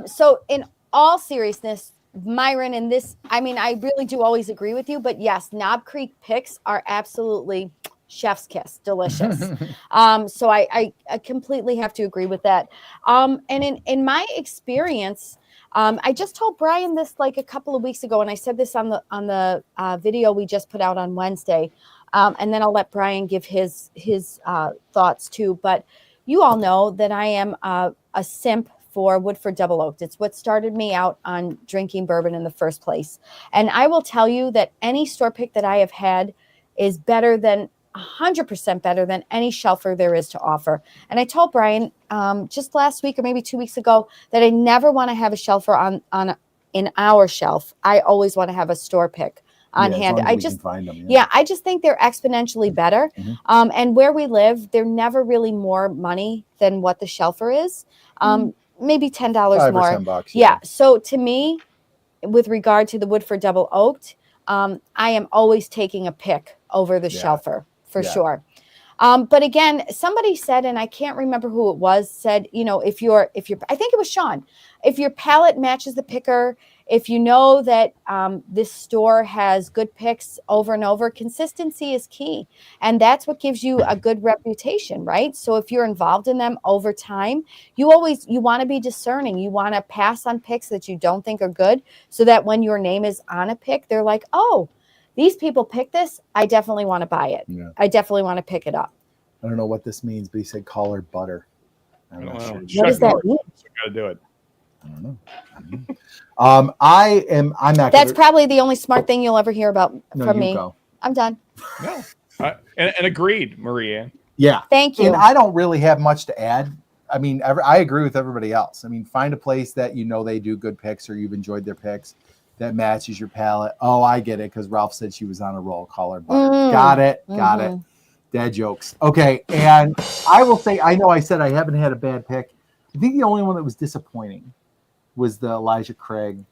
So in all seriousness, Myron, and this, I mean, I really do always agree with you, but yes, Knob Creek picks are absolutely chef's kiss, delicious. So I completely have to agree with that. And in my experience, I just told Brian this like a couple of weeks ago, and I said this on the video we just put out on Wednesday. And then I'll let Brian give his thoughts too. But you all know that I am a simp for Woodford Double Oaked. It's what started me out on drinking bourbon in the first place. And I will tell you that any store pick that I have had is better than 100% better than any shelfer there is to offer. And I told Brian just last week or maybe 2 weeks ago that I never want to have a shelfer in our shelf. I always want to have a store pick on hand. I just find them. I just think they're exponentially better. And where we live, they're never really more money than what the shelfer is. Maybe $10 $5 more. or $10. Yeah. So to me, with regard to the Woodford Double Oaked, I am always taking a pick over the shelfer for sure. But again, somebody said, and I can't remember who it was, said, you know, if you're, I think it was Sean, if your palate matches the picker, if you know that this store has good picks over and over, consistency is key. And that's what gives you a good reputation, right? So if you're involved in them over time, you want to be discerning. You want to pass on picks that you don't think are good so that when your name is on a pick, they're like, oh, these people pick this. I definitely want to buy it. Yeah. I definitely want to pick it up. I don't know what this means, but he said collard butter. I'm not sure. What does that mean? Got to do it. I don't know. I'm not. That's probably the only smart thing you'll ever hear about from me. Go. I'm done. No. And agreed, Maria. Yeah. Thank you. And I don't really have much to add. I mean, I agree with everybody else. I mean, find a place that you know they do good picks or you've enjoyed their picks that matches your palate. Oh, I get it because Ralph said she was on a roll. Collard butter. Got it. Dad jokes. Okay. And I will say, I know I said I haven't had a bad pick. I think the only one that was disappointing was the Elijah Craig,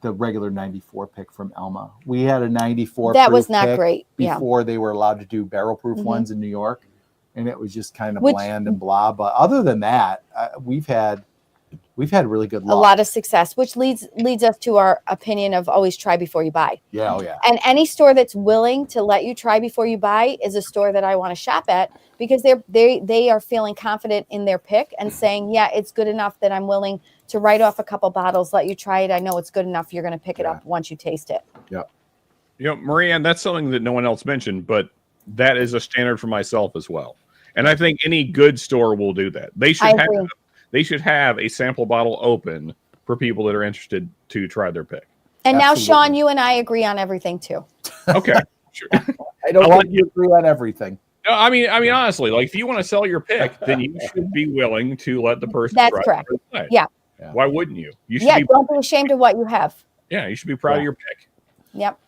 the regular 94 pick from Elma. We had a 94. That was not great. Before they were allowed to do barrel proof ones in New York. And it was just kind of bland and blah. But other than that, we've had really good luck. A lot of success, which leads us to our opinion of always try before you buy. Yeah, oh yeah. And any store that's willing to let you try before you buy is a store that I want to shop at because they are feeling confident in their pick and saying, yeah, it's good enough that I'm willing to write off a couple bottles, let you try it. I know it's good enough. You're going to pick it up once you taste it. Yep. You know, Marianne, that's something that no one else mentioned, but that is a standard for myself as well. And I think any good store will do that. They should have a sample bottle open for people that are interested to try their pick. And now, Sean, you and I agree on everything too. Okay, sure. I don't want you to agree on everything. No, I mean, honestly, like if you want to sell your pick, then you should be willing to let the person. That's try correct. it. Yeah. Why wouldn't you? You should don't be ashamed of what you have. Yeah, you should be proud of your pick. Yep.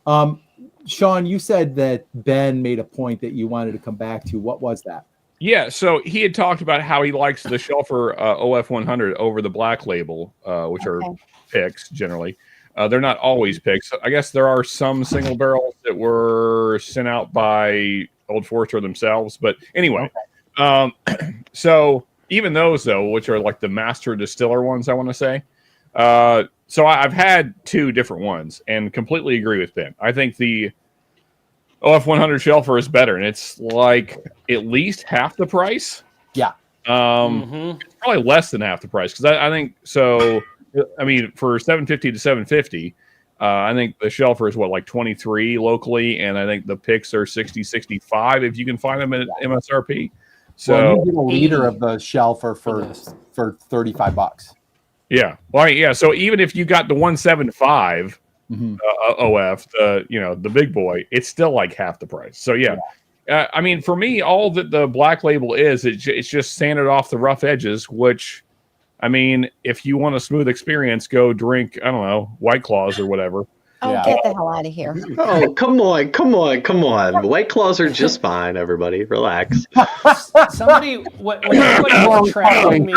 Sean, you said that Ben made a point that you wanted to come back to. What was that? Yeah, so he had talked about how he likes the Shelfer OF 100 over the Black Label, which are picks generally. They're not always picks. I guess there are some single barrels that were sent out by Old Forester themselves. But anyway, so even those, though, which are like the master distiller ones, I want to say. So I've had two different ones and completely agree with Ben. I think the OF 100 Shelfer is better, and it's like at least half the price. Yeah. It's probably less than half the price because I think so. I mean, for $750 to $750, I think the Shelfer is like 23 locally, and I think the picks are 60, 65 if you can find them at MSRP. So you get a liter of the Shelfer for $35. Yeah. Well, yeah. So even if you got the 175 OF, the big boy, it's still like half the price. So yeah. I mean, for me, all that the Black Label is, it's just sanded off the rough edges, which, I mean, if you want a smooth experience, go drink, I don't know, White Claws or whatever. Oh, Yeah. get the hell out of here. Oh, come on. White Claws are just fine, everybody. Relax. Somebody, when everybody was trashing me,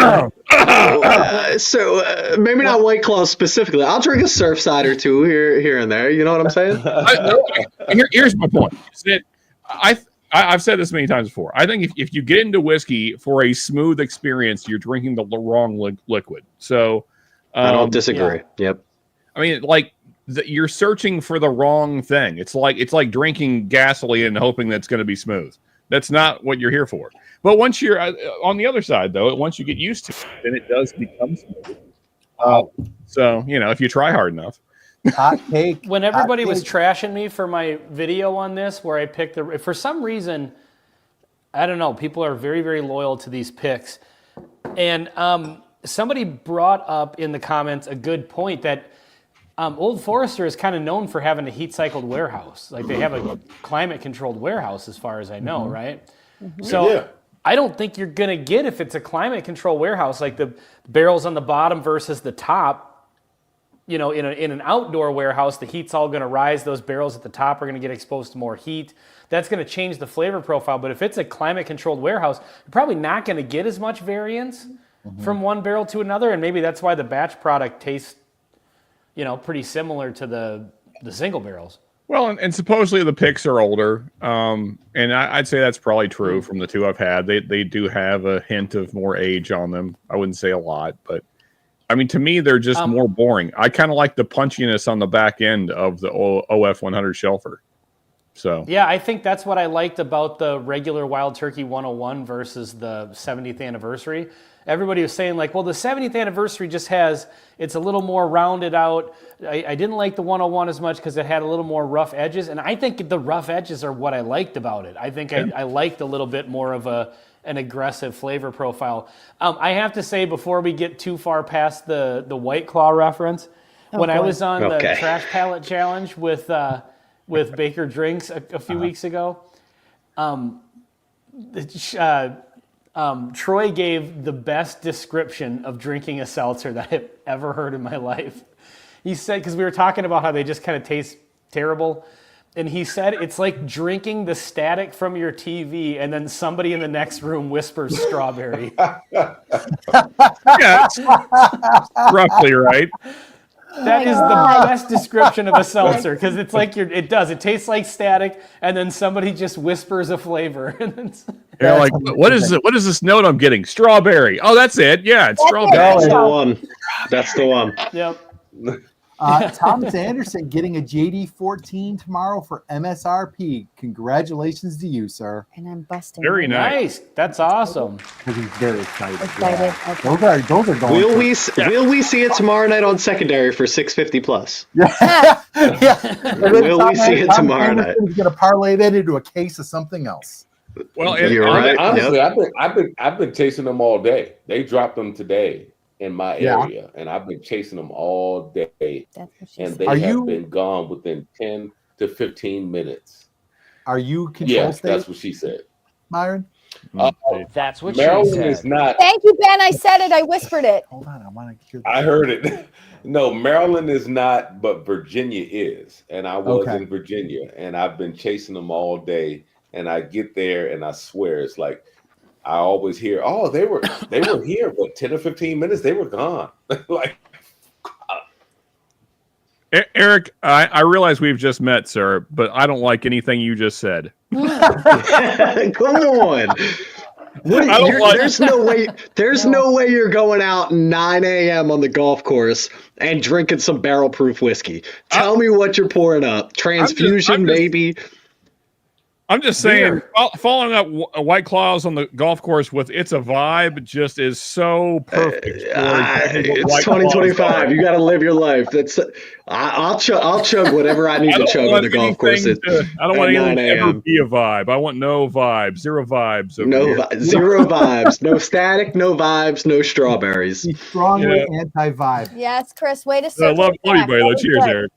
Maybe not White Claws specifically. I'll drink a Surfside or two here and there. You know what I'm saying? Here's my point. Is that I've said this many times before. I think if you get into whiskey for a smooth experience, you're drinking the wrong liquid. So I don't disagree. yeah. Yep. I mean, like you're searching for the wrong thing. It's like drinking gasoline and hoping that's going to be smooth. That's not what you're here for. But once you're on the other side, though, once you get used to it, then it does become smooth. So if you try hard enough. Hot take. When everybody Hot was take. trashing me for my video on this, where I picked for some reason, I don't know, people are very, very loyal to these picks. And somebody brought up in the comments a good point that Old Forester is kind of known for having a heat-cycled warehouse. Like they have a climate-controlled warehouse, as far as I know, right? So Yeah. I don't think you're going to get, if it's a climate-controlled warehouse, like the barrels on the bottom versus the top, in an outdoor warehouse, the heat's all going to rise. Those barrels at the top are going to get exposed to more heat. That's going to change the flavor profile. But if it's a climate-controlled warehouse, you're probably not going to get as much variance from one barrel to another. And maybe that's why the batch product tastes, pretty similar to the single barrels. Well, and supposedly the picks are older, and I'd say that's probably true from the two I've had. They do have a hint of more age on them. I wouldn't say a lot, but I mean, to me, they're just more boring. I kind of like the punchiness on the back end of the OF 100 Shelfer. So yeah, I think that's what I liked about the regular Wild Turkey 101 versus the 70th anniversary. Everybody was saying like, well, the 70th anniversary it's a little more rounded out. I didn't like the 101 as much because it had a little more rough edges. And I think the rough edges are what I liked about it. I think I liked a little bit more of an aggressive flavor profile. I have to say, before we get too far past the White Claw reference, when I was on the Trash Palette Challenge with Baker Drinks a few weeks ago, Troy gave the best description of drinking a seltzer that I've ever heard in my life. He said, because we were talking about how they just kind of taste terrible, and he said it's like drinking the static from your TV and then somebody in the next room whispers strawberry. yeah, that's roughly right. That is the best description of a seltzer, because it's like it tastes like static, and then somebody just whispers a flavor. And then You're like, what is this note I'm getting? Strawberry. Oh, that's it. Yeah, it's strawberry. That's the one. That's the one. Yep. Thomas Anderson getting a JD14 tomorrow for MSRP. Congratulations to you, sir. And I'm busting. Very nice. That's awesome. Because he's very excited. Excited. Yeah. Okay. Those are going. Will we see it tomorrow night on secondary for 650 plus? Yeah. Will we see it tomorrow night? He's going to parlay that into a case of something else. Well, You're right. Honestly, Yep. I've been chasing them all day. They dropped them today in my area, and I've been chasing them all day. That's what she And said. they Are have you- been gone within 10 to 15 minutes. Are you control Yes, state, that's what she said. Myron? That's what Maryland she said. is not. Thank you, Ben. I said it. I whispered it. Hold on. I want to hear I heard it. No, Maryland is not, but Virginia is. And I was Okay. in Virginia, and I've been chasing them all day. And I get there, and I swear it's like I always hear, "Oh, they were here, but 10 or 15 minutes, they were gone." Like, Eric, I realize we've just met, sir, but I don't like anything you just said. Come on. There's no way you're going out 9 a.m. on the golf course and drinking some barrel proof whiskey. Tell me what you're pouring up. Transfusion, I'm just- maybe. I'm just saying, following up White Claws on the golf course with "It's a Vibe" just is so perfect. for exactly what It's White Claws 2025. are. You got to live your life. I'll chug whatever I need to chug on the golf course. I don't want at 9 anything to ever a.m. be a vibe. I want no vibes, zero vibes. over No, here. zero vibes. No static, no vibes, no strawberries. He's strongly anti-vibe. Yes, Chris. Way to I circle love it back. you, Baylor. Cheers, Good. Eric.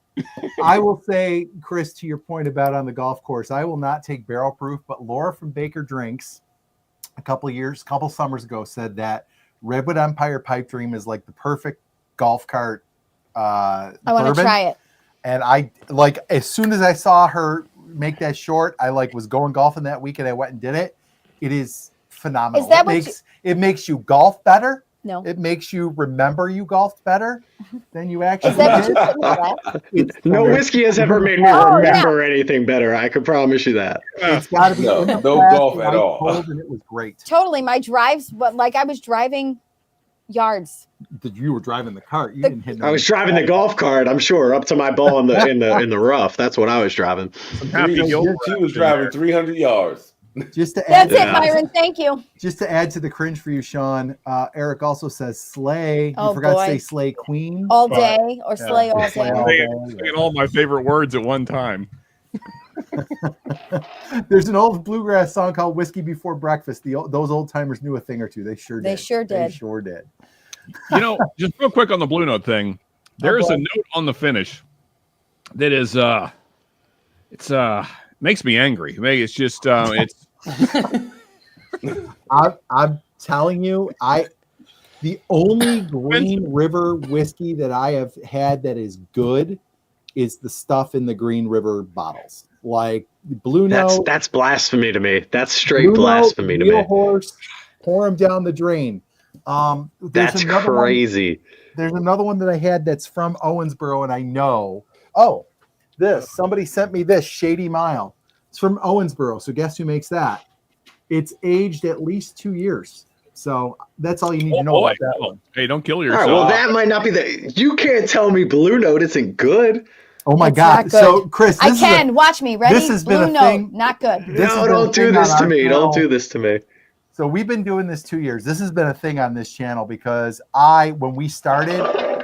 I will say, Chris, to your point about on the golf course, I will not take barrel proof, but Laura from Baker Drinks a couple summers ago said that Redwood Empire Pipe Dream is like the perfect golf cart I want to bourbon. try it. And I like as soon as I saw her make that short, I like was going golfing that week and I went and did it. It is phenomenal. Is that it makes you golf better. No. It makes you remember you golfed better than you actually Is that did. what you said? It's No so- whiskey has ever made me Oh, yeah. remember anything better. I can promise you that. It's got to be No, in the no class golf that at I all. told, and it was great. Totally. My drives, but like I was driving yards. You were driving the cart. You The- didn't hit. No I was driving the golf cart, I'm sure, up to my ball in the rough. That's what I was driving. Happy Gilmore She was action there. driving 300 yards. Just to add, That's Yeah. it, Myron. Thank you. just to add to the cringe for you, Sean. Eric also says slay. You Oh, forgot boy. to say slay queen. All day or slay all Slay day. all Saying all my favorite words at one time. There's an old bluegrass song called "Whiskey Before Breakfast." Those old timers knew a thing or two. They sure did. They sure They did. sure did. You know, just real quick on the Blue Note thing. There's boy. a note on the finish that is makes me angry. It's just it's I'm telling you, the only Green River whiskey that I have had that is good is the stuff in the Green River bottles, like Blue Note. That's blasphemy to me. That's straight Blue Note, blasphemy to Real me. Horse, pour them down the drain. There's That's another one- crazy. There's another one that I had that's from Owensboro, and I know. Oh, somebody sent me this Shady Mile. It's from Owensboro. So guess who makes that? It's aged at least 2 years. So that's all you need to know about that one. Hey, don't kill All yourself. right, well, that might not be the. You can't tell me Blue Note isn't good. Oh my It's God! not good. So Chris, I this is can. Watch me. Ready? this has been Blue a note. thing- Not good. This has No, been a don't do thing this on to our me. channel. Don't do this to me. So we've been doing this 2 years. This has been a thing on this channel because when we started,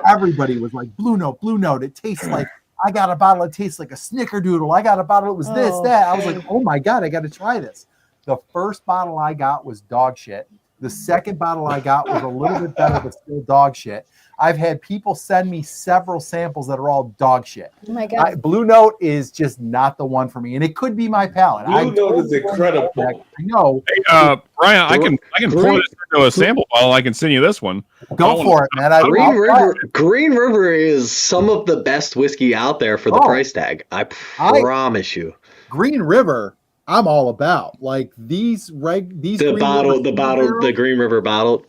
everybody was like, Blue Note, Blue Note. It tastes like, I got a bottle, it tastes like a snickerdoodle. I got a bottle, it was this, Oh, that. I was okay. like, oh my God, I got to try this. The first bottle I got was dog shit. The second bottle I got was a little bit better, but still dog shit. I've had people send me several samples that are all dog shit. Oh my God. Blue Note is just not the one for me, and it could be my palate. Blue Note is incredible. I know. Hey, Brian, I can pour this into a sample bottle. I can send you this one. Go for it, man. Green River is some of the best whiskey out there for the price tag. I promise you. Green River, I'm all about. Like these Green River the Green River bottle.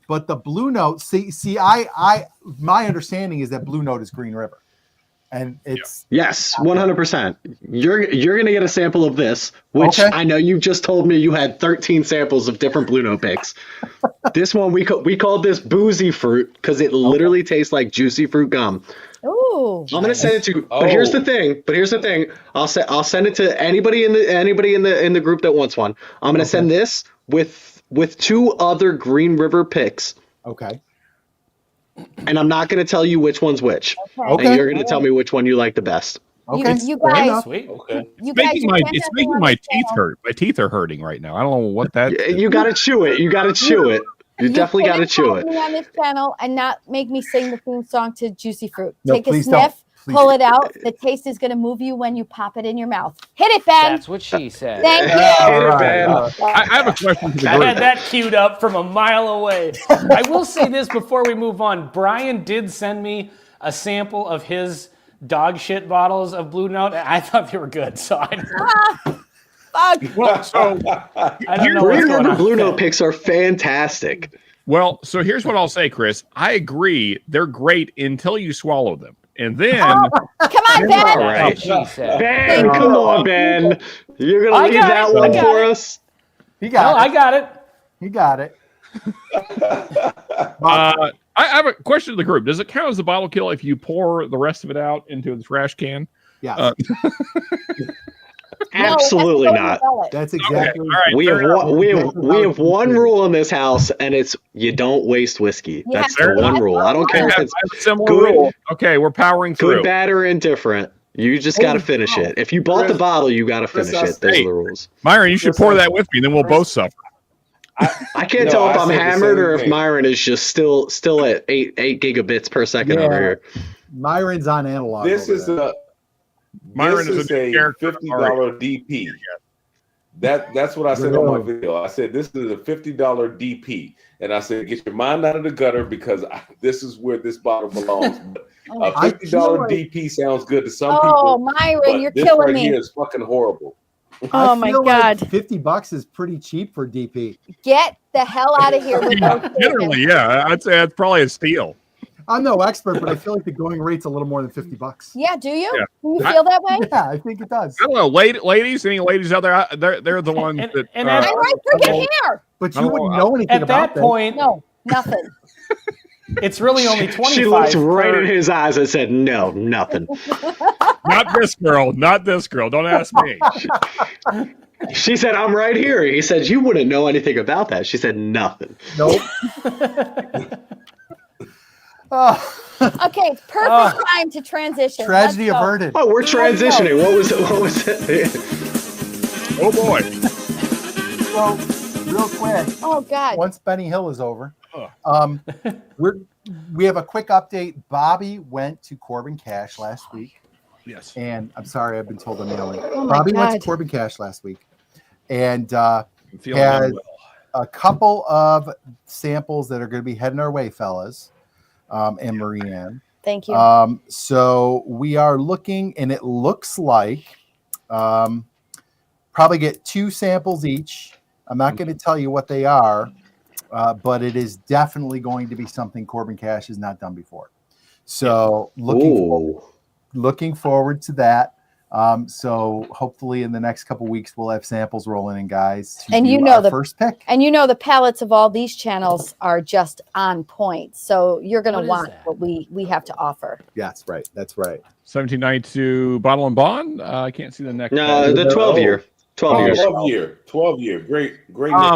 But the Blue Note, my understanding is that Blue Note is Green River, and it's Yes, 100%. You're gonna get a sample of this, which Okay. I know you just told me you had 13 samples of different Blue Note picks. This one we called this boozy fruit because it literally tastes like juicy fruit gum. Ooh. I'm gonna send it to. But here's the thing. I'll send it to anybody in the group that wants one. I'm gonna send this with two other Green River picks. okay. And I'm not gonna tell you which one's which. Okay. And you're gonna tell me which one you like the best. Okay. You fair guys, enough. Sweet. Okay. you guys, you can't It's have me making on my this teeth channel. hurt. My teeth are hurting right now. I don't know what that. You gotta chew it. You gotta chew it. You definitely gotta couldn't chew have it. me on this channel and not make me sing the theme song to Juicy Fruit. No, Take a please sniff, don't. Please pull it out. The taste is going to move you when you pop it in your mouth. Hit it, Ben. That's what she said. Thank Hit you. it, Ben. I have a question for the I had group. that queued up from a mile away. I will say this before we move on. Brian did send me a sample of his dog shit bottles of Blue Note, and I thought they were good. So Fuck. Well, so I don't know what's Green going River on. Blue Note picks are fantastic. so here's what I'll say, Chris. I agree. They're great until you swallow them, and then Come on, Ben. All right. That's what she said. Ben, come on, Ben. You're gonna I leave got that it. I one got for it. us. He No, got I it. got it. He got it. I have a question to the group. Does it count as a bottle kill if you pour the rest of it out into the trash can? Yeah, Absolutely No, not. that's exactly. All right. We have fair enough. we have one rule in this house, and it's you don't waste whiskey. Yeah. That's Fair the one enough. rule. I don't I care have if it's a similar good- rule. Okay, we're powering through. good, bad, or indifferent. You just got to finish it. If you bought the bottle, you got to Chris, finish it. Those hey. are the rules. Myron, you should pour that with me. Then we'll both suffer. I can't No, tell if I I'm said the hammered same or if thing. Myron is just still at 8 gigabits per second Yeah. over here. Myron's on analog. This over is there. a Myron this is a new is character. $50 DP. That's what I said on my video. I said this is a $50 DP, and I said get your mind out of the gutter because this is where this bottle belongs. A $50 DP sounds good to some people. Oh, Myron, but you're this killing right me. here is fucking horrible. Oh my God! Like $50 is pretty cheap for DP. Get the hell out of here with those. Generally, yeah, I'd say that's probably a steal. I'm no expert, but I feel like the going rate's a little more than $50. Yeah, do you? Yeah. Do you feel that way? Yeah, I think it does. I don't know, ladies, any ladies out there? They're the ones that. and I'm right for your hair. But you wouldn't know anything At about that point, No, nothing. it's really only 25. She looked right in his eyes and said, "No, nothing." Not this girl. Not this girl. Don't ask me. She said, "I'm right here." He said, "You wouldn't know anything about that." She said, "Nothing." Nope. Okay, it's perfect time to transition. Tragedy Let's go. averted. Oh, we're transitioning. What was it? What was it? Oh boy. So, real quick, Oh God. once Benny Hill is over, we have a quick update. Bobby went to Corbin Cash last week. Yes. And I'm sorry, I've been told I'm yelling. Oh my Bobby went to God. Corbin Cash last week and I'm feeling has unwell. a couple of samples that are going to be heading our way, fellas, and Marianne. Thank you. So we are looking, and it looks like probably get 2 samples each. I'm not going to tell you what they are, but it is definitely going to be something Corbin Cash has not done before. So looking forward to that. So hopefully in the next couple weeks we'll have samples rolling in, guys. And do you know our the first pick. And you know the palettes of all these channels are just on point. So you're going What to is want that? what we have to offer. Yeah, that's right. That's right. 1792 Bottle and Bond. I can't see the next. No, the 12-year. 12 years. 12 year. Great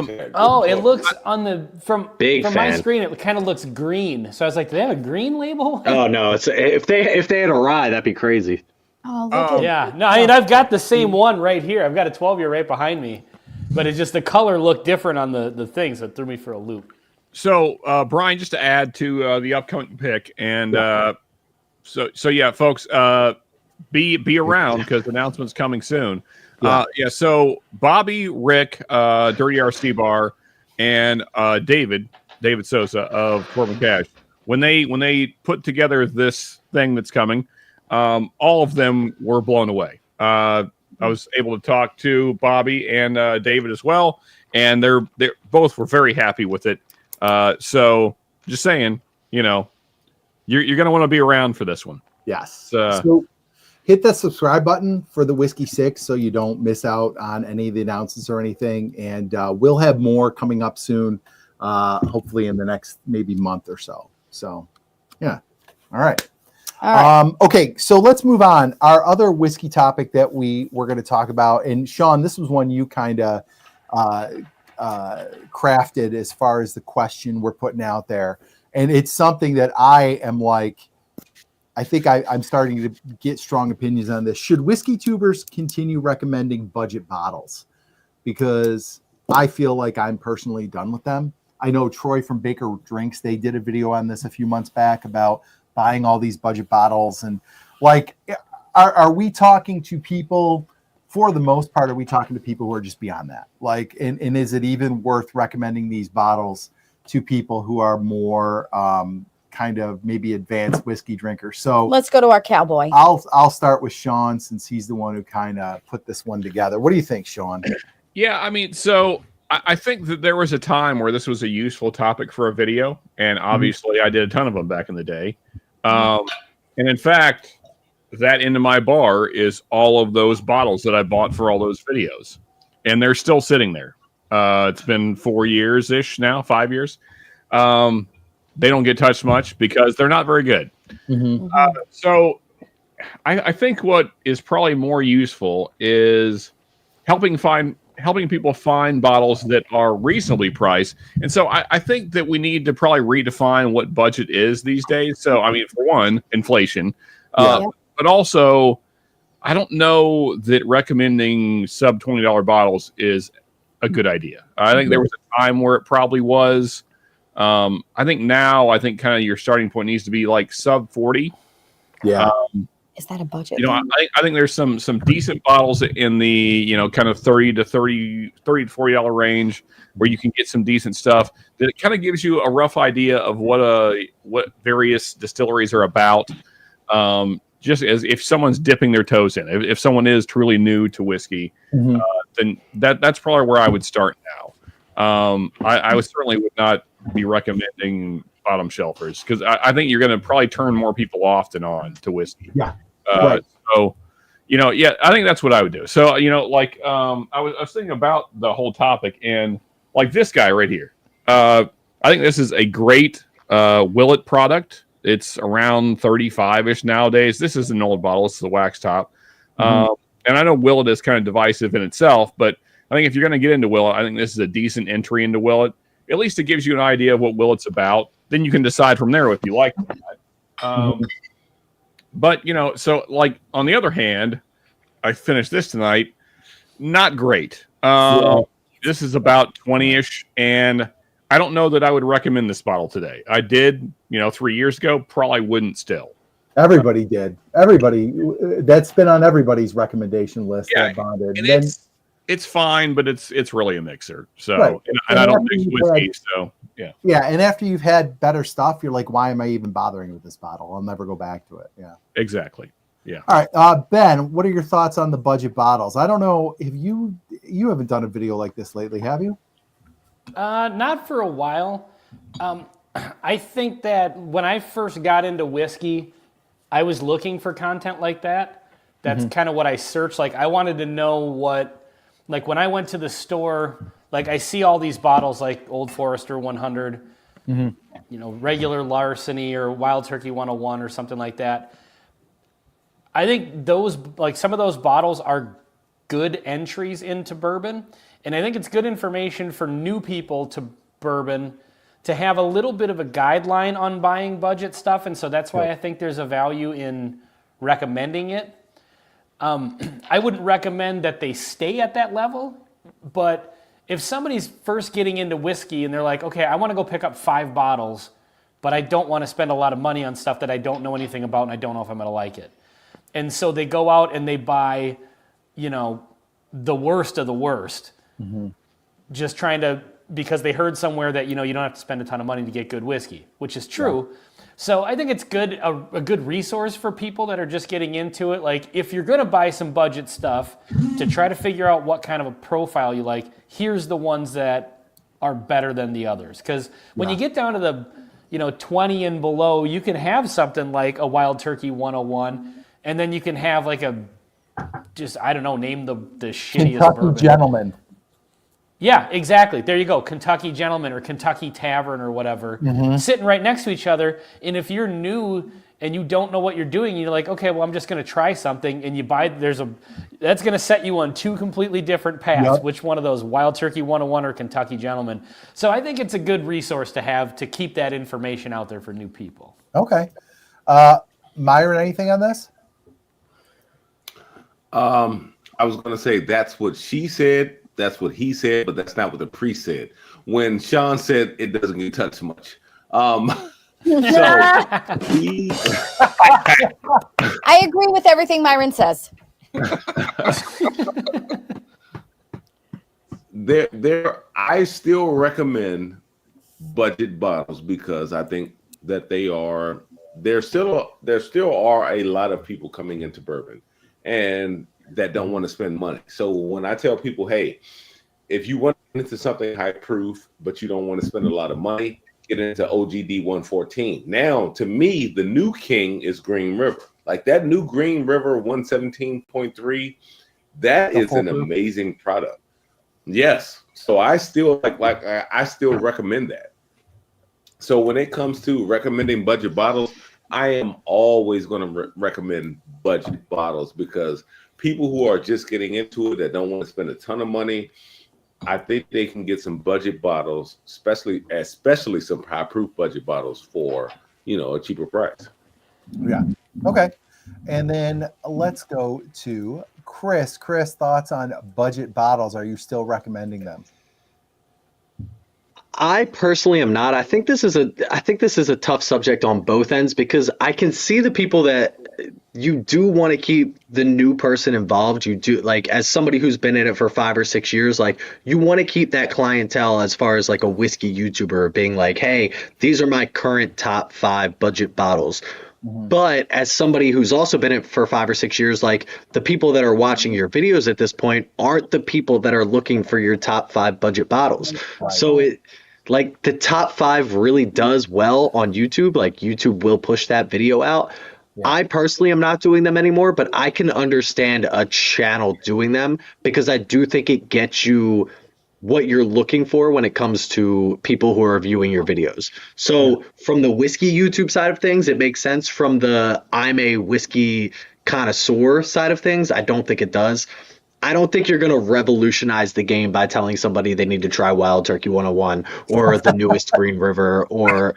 tag. Oh, it looks on the from Big my fan. screen. It kind of looks green. So I was like, do they have a green label? Oh no! It's if they had a rye, that'd be crazy. Oh, look at Yeah. No, I mean I've got the same one right here. I've got a 12-year right behind me, but it's just the color looked different on the thing, so it threw me for a loop. So, Brian, just to add to the upcoming pick, and so yeah, folks, be around because the announcement's coming soon. So Bobby, Rick, Dirty RC Bar, and David Sosa of Corbin Cash. When they put together this thing that's coming, all of them were blown away. I was able to talk to Bobby and David as well, and they're both were very happy with it. So just saying, you're going to want to be around for this one. Yes. So hit that subscribe button for the Whiskey 6 so you don't miss out on any of the announcements or anything. And we'll have more coming up soon, hopefully in the next maybe month or so. So, yeah. All right. Okay, so let's move on. Our other whiskey topic that we were going to talk about, and Sean, this was one you kind of crafted as far as the question we're putting out there. And it's something that I am like, I think I'm starting to get strong opinions on this. Should whiskey tubers continue recommending budget bottles? Because I feel like I'm personally done with them. I know Troy from Baker Drinks, they did a video on this a few months back about buying all these budget bottles. And like, are we talking to people, for the most part, are we talking to people who are just beyond that? Like, and is it even worth recommending these bottles to people who are more kind of maybe advanced whiskey drinkers? So let's go to our cowboy. I'll start with Sean since he's the one who kind of put this one together. What do you think, Sean? yeah, I mean, so I think that there was a time where this was a useful topic for a video, and obviously I did a ton of them back in the day. And in fact, that into my bar is all of those bottles that I bought for all those videos, and they're still sitting there. It's been 4 years-ish now, 5 years. They don't get touched much because they're not very good. So I think what is probably more useful is helping people find bottles that are reasonably priced. And so I think that we need to probably redefine what budget is these days. So, I mean, for one, inflation, but also I don't know that recommending sub $20 bottles is a good idea. I think there was a time where it probably was. I think now, kind of your starting point needs to be like sub 40. Is that a budget? You know, I think there's some decent bottles in the, you know, kind of $30 to $40 range where you can get some decent stuff that kind of gives you a rough idea of what various distilleries are about. Just as if someone's dipping their toes in, if someone is truly new to whiskey, then that's probably where I would start now. I would certainly would not be recommending bottom shelfers because I think you're going to probably turn more people off than on to whiskey. Yeah. Right. So, you know, yeah, I think that's what I would do. So, you know, like I was thinking about the whole topic and like this guy right here. I think this is a great Willet product. It's around 35-ish nowadays. This is an old bottle. It's the wax top. And I know Willet is kind of divisive in itself, but I think if you're going to get into Willet, I think this is a decent entry into Willet. At least it gives you an idea of what Willet's about. Then you can decide from there if you like it or not. But, you know, so like on the other hand, I finished this tonight. Not great. This is about 20-ish, and I don't know that I would recommend this bottle today. I did, you know, 3 years ago, probably wouldn't still. Everybody did. Everybody. That's been on everybody's recommendation list. Yeah, that bonded. and Then, it's fine, but it's really a mixer. So, Right. and I don't mix after whiskey, you've so yeah. yeah, and after you've had better stuff, you're like, why am I even bothering with this bottle? I'll never go back to it. Yeah. Exactly. Yeah. All right, Ben, what are your thoughts on the budget bottles? I don't know if you haven't done a video like this lately, have you? Not for a while. I think that when I first got into whiskey, I was looking for content like that. That's kind of what I searched. Like, I wanted to know what, like, when I went to the store, like, I see all these bottles, like Old Forester 100, you know, regular Larceny or Wild Turkey 101 or something like that. I think those, like, some of those bottles are good entries into bourbon. And I think it's good information for new people to bourbon to have a little bit of a guideline on buying budget stuff. And so that's why I think there's a value in recommending it. I wouldn't recommend that they stay at that level, but if somebody's first getting into whiskey and they're like, okay, I want to go pick up 5 bottles, but I don't want to spend a lot of money on stuff that I don't know anything about and I don't know if I'm going to like it. And so they go out and they buy, you know, the worst of the worst, just trying to, because they heard somewhere that, you know, you don't have to spend a ton of money to get good whiskey, which is true. Yeah. So I think it's good, a good resource for people that are just getting into it. Like, if you're going to buy some budget stuff to try to figure out what kind of a profile you like, here's the ones that are better than the others. Because when you get down to the, you know, 20 and below, you can have something like a Wild Turkey 101, and then you can have like a, just, I don't know, name the shittiest Kentucky bourbon. Gentleman. Yeah, exactly. There you go. Kentucky Gentleman or Kentucky Tavern or whatever, sitting right next to each other. And if you're new and you don't know what you're doing, you're like, okay, well, I'm just going to try something. And you buy, that's going to set you on 2 completely different paths. Yep. Which one of those, Wild Turkey 101 or Kentucky Gentleman? So I think it's a good resource to have to keep that information out there for new people. Okay. Myron, anything on this? I was going to say that's what she said. That's what he said, but that's not what the priest said. When Sean said it doesn't get touched much. I agree with everything Myron says. I still recommend budget bottles because I think that there still are a lot of people coming into bourbon and that don't want to spend money. So when I tell people, hey, if you want into something high proof, but you don't want to spend a lot of money, get into OGD 114. Now, to me, the new king is Green River. Like that new Green River 117.3, that is an amazing product. Yes. So I still I still recommend that. So when it comes to recommending budget bottles, I am always going to recommend budget bottles because people who are just getting into it that don't want to spend a ton of money, I think they can get some budget bottles, especially some high proof budget bottles for, you know, a cheaper price. Yeah. Okay. And then let's go to Chris. Chris, thoughts on budget bottles? Are you still recommending them? I personally am not. I think this is a tough subject on both ends because I can see the people that you do want to keep the new person involved. You do, like, as somebody who's been in it for 5 or 6 years, like, you want to keep that clientele as far as like a whiskey YouTuber being like, hey, these are my current top 5 budget bottles. But as somebody who's also been in it for 5 or 6 years, like, the people that are watching your videos at this point aren't the people that are looking for your top 5 budget bottles. So it, like, the top 5 really does well on YouTube. Like, YouTube will push that video out. I personally am not doing them anymore, but I can understand a channel doing them because I do think it gets you what you're looking for when it comes to people who are viewing your videos. So from the whiskey YouTube side of things, it makes sense. From the I'm a whiskey connoisseur side of things, I don't think it does. I don't think you're going to revolutionize the game by telling somebody they need to try Wild Turkey 101 or the newest Green River, or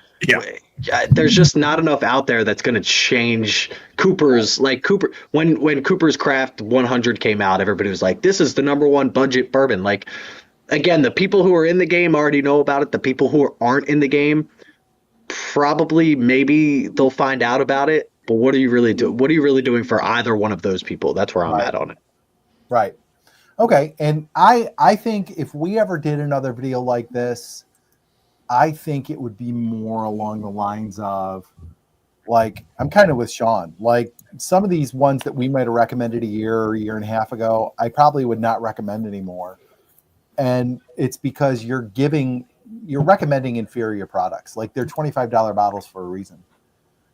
there's just not enough out there that's going to change Cooper's. Like, Cooper, when Cooper's Craft 100 came out, everybody was like, this is the #1 budget bourbon. Like, again, the people who are in the game already know about it. The people who aren't in the game, probably, maybe they'll find out about it. But what are you really doing? What are you really doing for either one of those people? That's where I'm at on it. Right. Okay. And I think if we ever did another video like this, I think it would be more along the lines of, like, I'm kind of with Sean. Like, some of these ones that we might have recommended a year or a year and a half ago, I probably would not recommend anymore. And it's because you're recommending inferior products. Like, they're $25 bottles for a reason.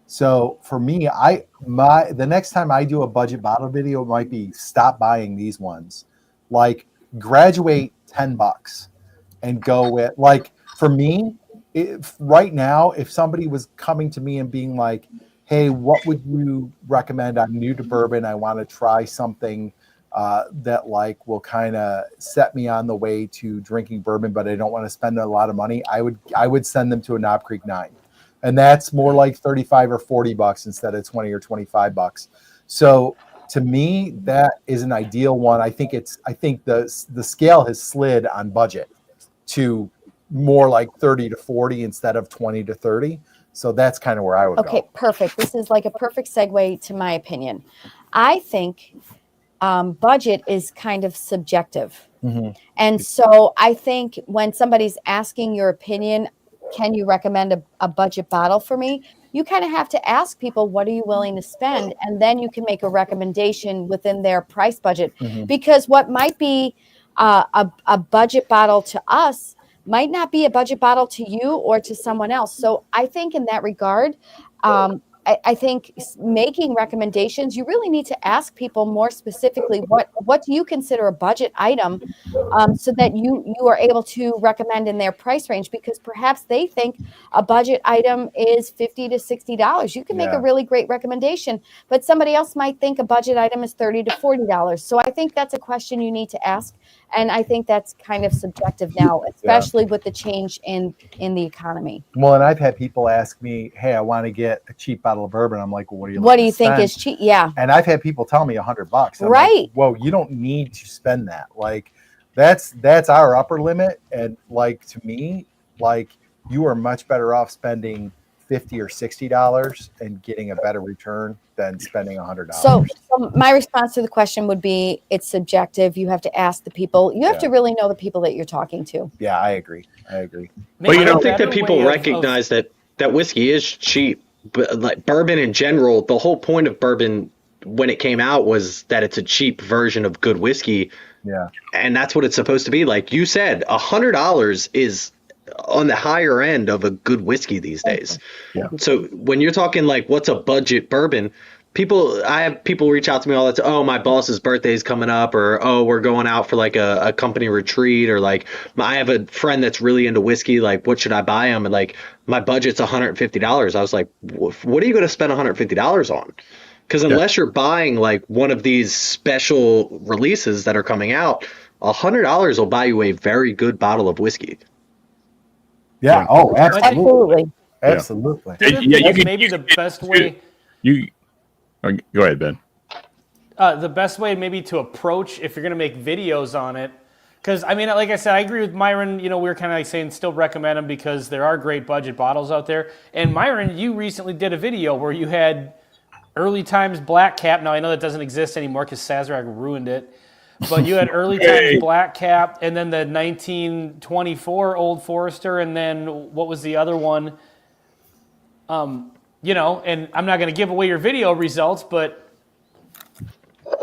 So for me, the next time I do a budget bottle video, it might be stop buying these ones. Like, graduate $10 and go with, like, for me, right now, if somebody was coming to me and being like, hey, what would you recommend? I'm new to bourbon. I want to try something that, like, will kind of set me on the way to drinking bourbon, but I don't want to spend a lot of money. I would send them to a Knob Creek 9. And that's more like $35 or $40 instead of $20 or $25. So to me, that is an ideal one. I think the scale has slid on budget to more like 30 to 40 instead of 20 to 30. So that's kind of where I would go. Okay, perfect. This is like a perfect segue to my opinion. I think budget is kind of subjective. And so I think when somebody's asking your opinion, can you recommend a budget bottle for me? You kind of have to ask people, what are you willing to spend? And then you can make a recommendation within their price budget. Because what might be a budget bottle to us might not be a budget bottle to you or to someone else. So I think in that regard, I think making recommendations, you really need to ask people more specifically, what do you consider a budget item, so that you are able to recommend in their price range, because perhaps they think a budget item is $50 to $60. You can make a really great recommendation, but somebody else might think a budget item is $30 to $40. So I think that's a question you need to ask. And I think that's kind of subjective now, especially with the change in the economy. Well, and I've had people ask me, hey, I want to get a cheap bottle of bourbon. I'm like, well, what do you think is cheap? Yeah. And I've had people tell me $100. I'm right. Like, well, you don't need to spend that. Like, that's our upper limit. And, like, to me, like, you are much better off spending $50 or $60 and getting a better return than spending $100. So my response to the question would be, it's subjective. You have to ask the people. You have to really know the people that you're talking to. Yeah, I agree. But you don't think that people recognize that whiskey is cheap, but, like, bourbon in general, the whole point of bourbon when it came out was that it's a cheap version of good whiskey. Yeah. And that's what it's supposed to be. Like you said, $100 is on the higher end of a good whiskey these days. Yeah. So when you're talking like what's a budget bourbon, I have people reach out to me all the time. Oh, my boss's birthday is coming up, or oh, we're going out for like a company retreat, or like I have a friend that's really into whiskey. Like, what should I buy him? And like, my budget's $150. I was like, what are you going to spend $150 on? Because unless you're buying like one of these special releases that are coming out, $100 will buy you a very good bottle of whiskey. Yeah. Oh, Absolutely. Absolutely. Maybe the best way. Go ahead, Ben. The best way maybe to approach, if you're going to make videos on it, because, I mean, like I said, I agree with Myron. You know, we were kind of like saying still recommend them because there are great budget bottles out there. And Myron, you recently did a video where you had Early Times Black Cap. Now I know that doesn't exist anymore because Sazerac ruined it. But you had Early Times Black Cap, and then the 1924 Old Forester, and then what was the other one? You know, and I'm not going to give away your video results, but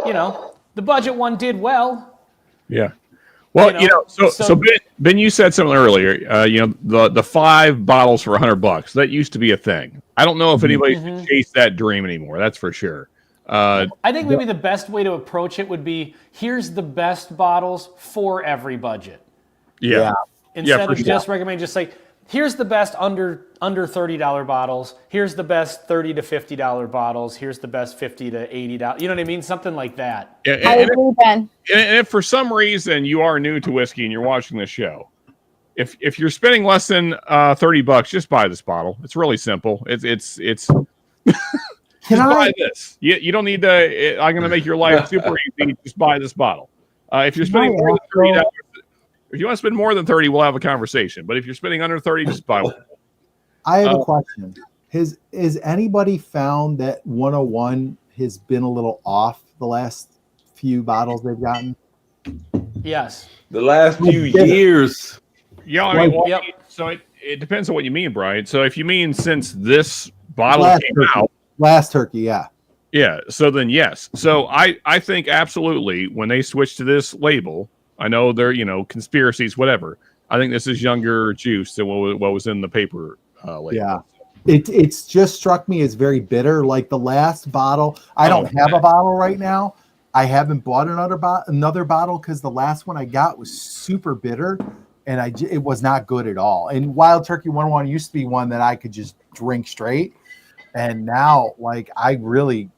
you know, the budget one did well. Yeah. Well, so Ben, you said something earlier. The 5 bottles for $100. That used to be a thing. I don't know if anybody's chased that dream anymore. That's for sure. I think maybe the best way to approach it would be, here's the best bottles for every budget. Yeah. Instead of just recommending, just like, here's the best under $30 bottles. Here's the best $30 to $50 bottles. Here's the best $50 to $80. You know what I mean? Something like that. I agree, Ben. And if for some reason you are new to whiskey and you're watching this show, if you're spending less than $30, just buy this bottle. It's really simple. It's buy this. You don't need to. I'm going to make your life super easy. Just buy this bottle. If you're spending more than $30, if you want to spend more than 30, we'll have a conversation. But if you're spending under 30, just buy one. I have a question. Has anybody found that 101 has been a little off the last few bottles they've gotten? Yes. The last few years. Yeah, I mean, so it depends on what you mean, Brian. So if you mean since this bottle came out. Last turkey, yeah. Yeah, so then yes. So I think absolutely when they switch to this label, I know they're, conspiracies, whatever. I think this is younger juice than what was in the paper label. Yeah. It's just struck me as very bitter. Like the last bottle, I don't have a bottle right now. I haven't bought another bottle because the last one I got was super bitter, and it was not good at all. And Wild Turkey 101 used to be one that I could just drink straight. And now, like, I did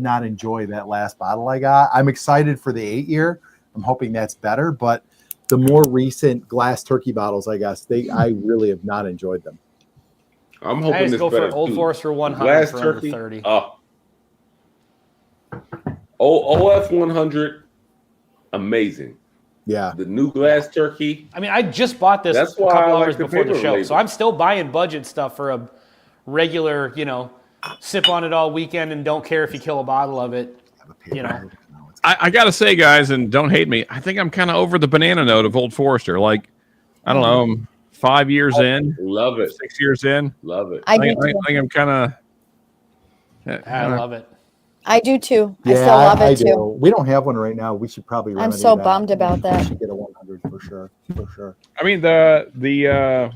not enjoy that last bottle I got. I'm excited for the 8-year. I'm hoping that's better, but the more recent glass turkey bottles, I guess I really have not enjoyed them. I'm hoping I just this go better. for Old Forester 100 glass for turkey, under 30. OF 100, amazing. Yeah. The new glass turkey. I mean, I just bought this That's a why couple I like hours the before the paper show, label. so I'm still buying budget stuff for a regular, sip on it all weekend and don't care if you kill a bottle of it. I got to say, guys, and don't hate me, I think I'm kind of over the banana note of Old Forester. Like, I don't know, I'm 5 years in. Love it. 6 years in. Love it. I think I'm kind of. I love it. I do too. Yeah, I still love it do. too. We don't have one right now. We should probably. I'm so bummed about We that. should get a 100 for sure. I mean, the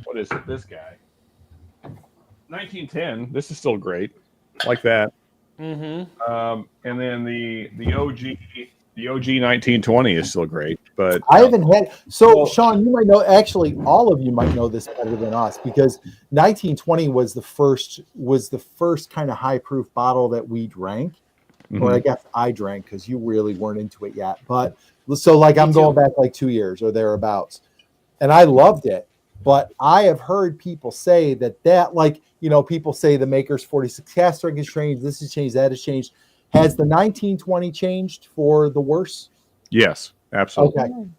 what is it? This guy, 1910. This is still great, like that. Mm-hmm. And then the OG 1920 is still great, but I haven't had. So, Sean, you might know. Actually, all of you might know this better than us because 1920 was the first kind of high proof bottle that we drank, or I guess I drank because you really weren't into it yet. But so, like, I'm going back like 2 years or thereabouts, and I loved it. But I have heard people say that like, people say the Maker's 46 cask strength has changed. This has changed. That has changed. Has the 1920 changed for the worse? Yes, absolutely. Okay.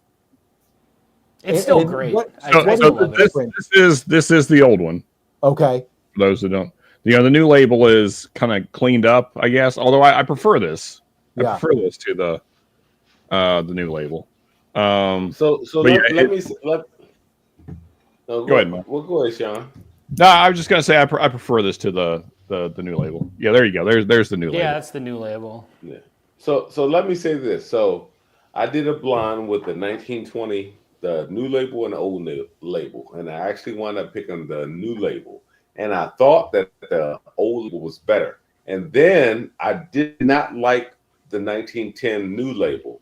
It's still great. This is the old one. Okay. For those that don't, the new label is kind of cleaned up, I guess. Although I prefer this. I prefer this to the new label. Let me. Go ahead, Mike. Well, go ahead, Sean. No, I was just gonna say I prefer this to the new label. Yeah, there you go. There's the new label. Yeah, that's the new label. Yeah. So let me say this. So I did a blind with the 1920, the new label and the old label, and I actually wound up picking the new label. And I thought that the old label was better. And then I did not like the 1910 new label.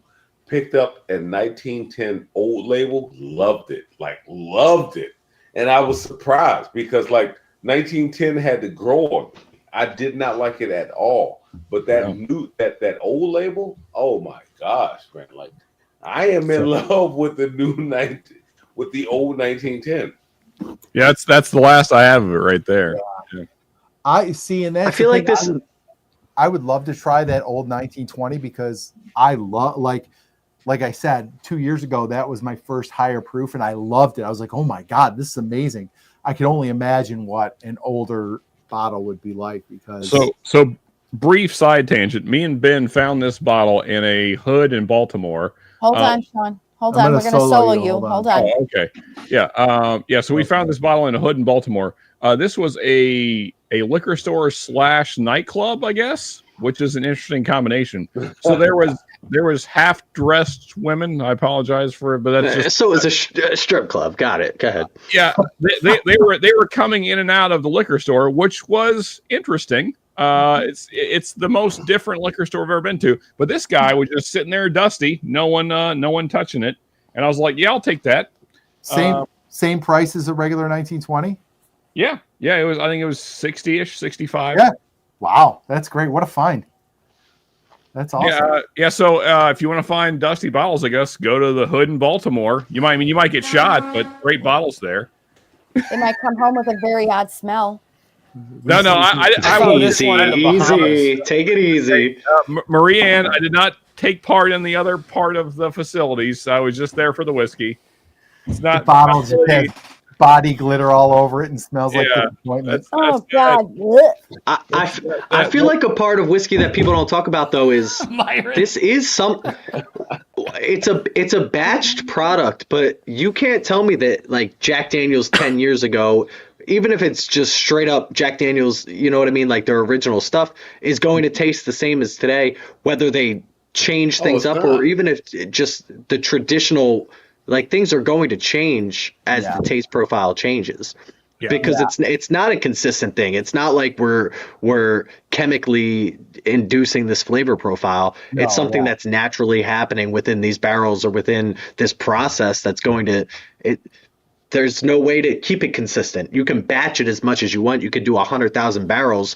Picked up a 1910 old label, loved it. And I was surprised because 1910 had to grow on me. I did not like it at all. But that old label, oh my gosh, man! I am in love with the the old 1910. Yeah, that's the last I have of it right there. Yeah. I see, and that's I feel like this. I would love to try that old 1920 because I love like I said 2 years ago, that was my first higher proof, and I loved it. I was like, oh my god, this is amazing. I can only imagine what an older bottle would be like, because So brief side tangent. Me and Ben found this bottle in a hood in Baltimore. Hold on, Sean. Hold I'm on. gonna We're going to solo solo you. you. Hold on. Hold on. Oh, okay. Yeah. So we found this bottle in a hood in Baltimore. This was a liquor store / nightclub, I guess, which is an interesting combination. So there was half dressed women. I apologize for it, but that's just So it's a strip club. Got it. Go ahead. yeah. They were coming in and out of the liquor store, which was interesting. It's the most different liquor store I've ever been to. But this guy was just sitting there, dusty, no one touching it, and I was like, yeah, I'll take that. Same price as a regular 1920. Yeah. It was. I think it was 60-ish, 65. Yeah. Wow, that's great. What a find. That's awesome. Yeah. So if you want to find dusty bottles, I guess go to the hood in Baltimore. You might get shot, but great bottles there. They might come home with a very odd smell. No, I found will. this one in the Easy. Bahamas. Take it easy. Marie Ann, I did not take part in the other part of the facilities. I was just there for the whiskey. It's The not bottle just has body glitter all over it and smells like Yeah, disappointment. Oh, God. Ugh. I feel like a part of whiskey that people don't talk about though is Myron. this is it's a batched product, but you can't tell me that like Jack Daniel's 10 years ago, even if it's just straight up Jack Daniel's, you know what I mean, like their original stuff is going to taste the same as today, whether they change things up or even if just the traditional, like things are going to change as the taste profile changes. Because it's not a consistent thing. It's not like we're chemically inducing this flavor profile. It's something that's naturally happening within these barrels or within this process that's going to there's no way to keep it consistent. You can batch it as much as you want. You could do 100,000 barrels,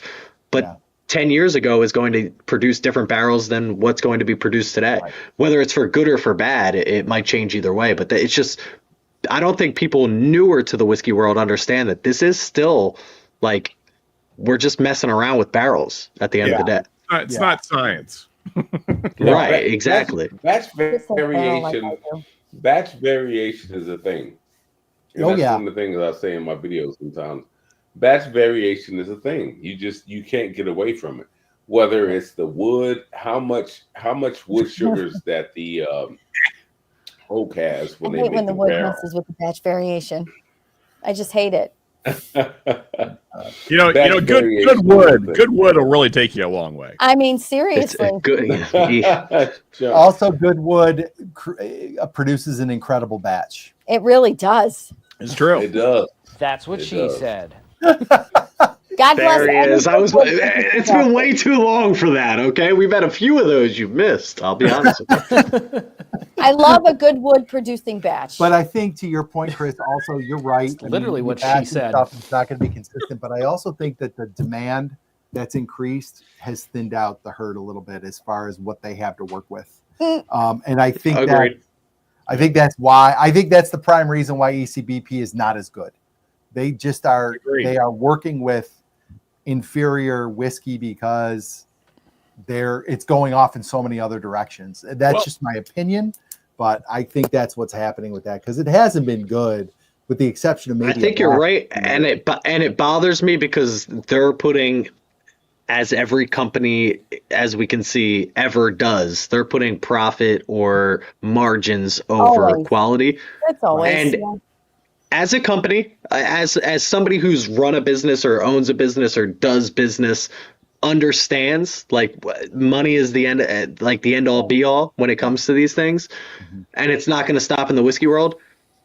but 10 years ago is going to produce different barrels than what's going to be produced today. Right. Whether it's for good or for bad, it might change either way, but it's just, I don't think people newer to the whiskey world understand that this is still like, we're just messing around with barrels at the end of the day. It's not science. Right, exactly. Batch variation is a thing. And that's one of the things I say in my videos sometimes. Batch variation is a thing. You can't get away from it. Whether it's the wood, how much wood sugars that the oak has when I they hate make when the the wood barrel. messes with the batch variation. I just hate it. Good wood will really take you a long way. I mean, seriously. Also, good wood produces an incredible batch. It really does. It's true. It does. That's what she said. God bless. There he is. It's been way too long for that. Okay, we've had a few of those you've missed. I'll be honest with you. I love a good wood producing batch. But I think to your point, Chris, also you're right. That's literally what she said. It's not going to be consistent. But I also think that the demand that's increased has thinned out the herd a little bit as far as what they have to work with. And I think that's why. I think that's the prime reason why ECBP is not as good. They just are. They are working with inferior whiskey because it's going off in so many other directions. That's just my opinion, but I think that's what's happening with that because it hasn't been good, with the exception of maybe. I think you're right, and it bothers me because they're putting, as every company, as we can see, ever does, they're putting profit or margins over quality. That's always. And as a company, as somebody who's run a business or owns a business or does business, understands like money is the end, like the end all be all when it comes to these things, and it's not going to stop in the whiskey world.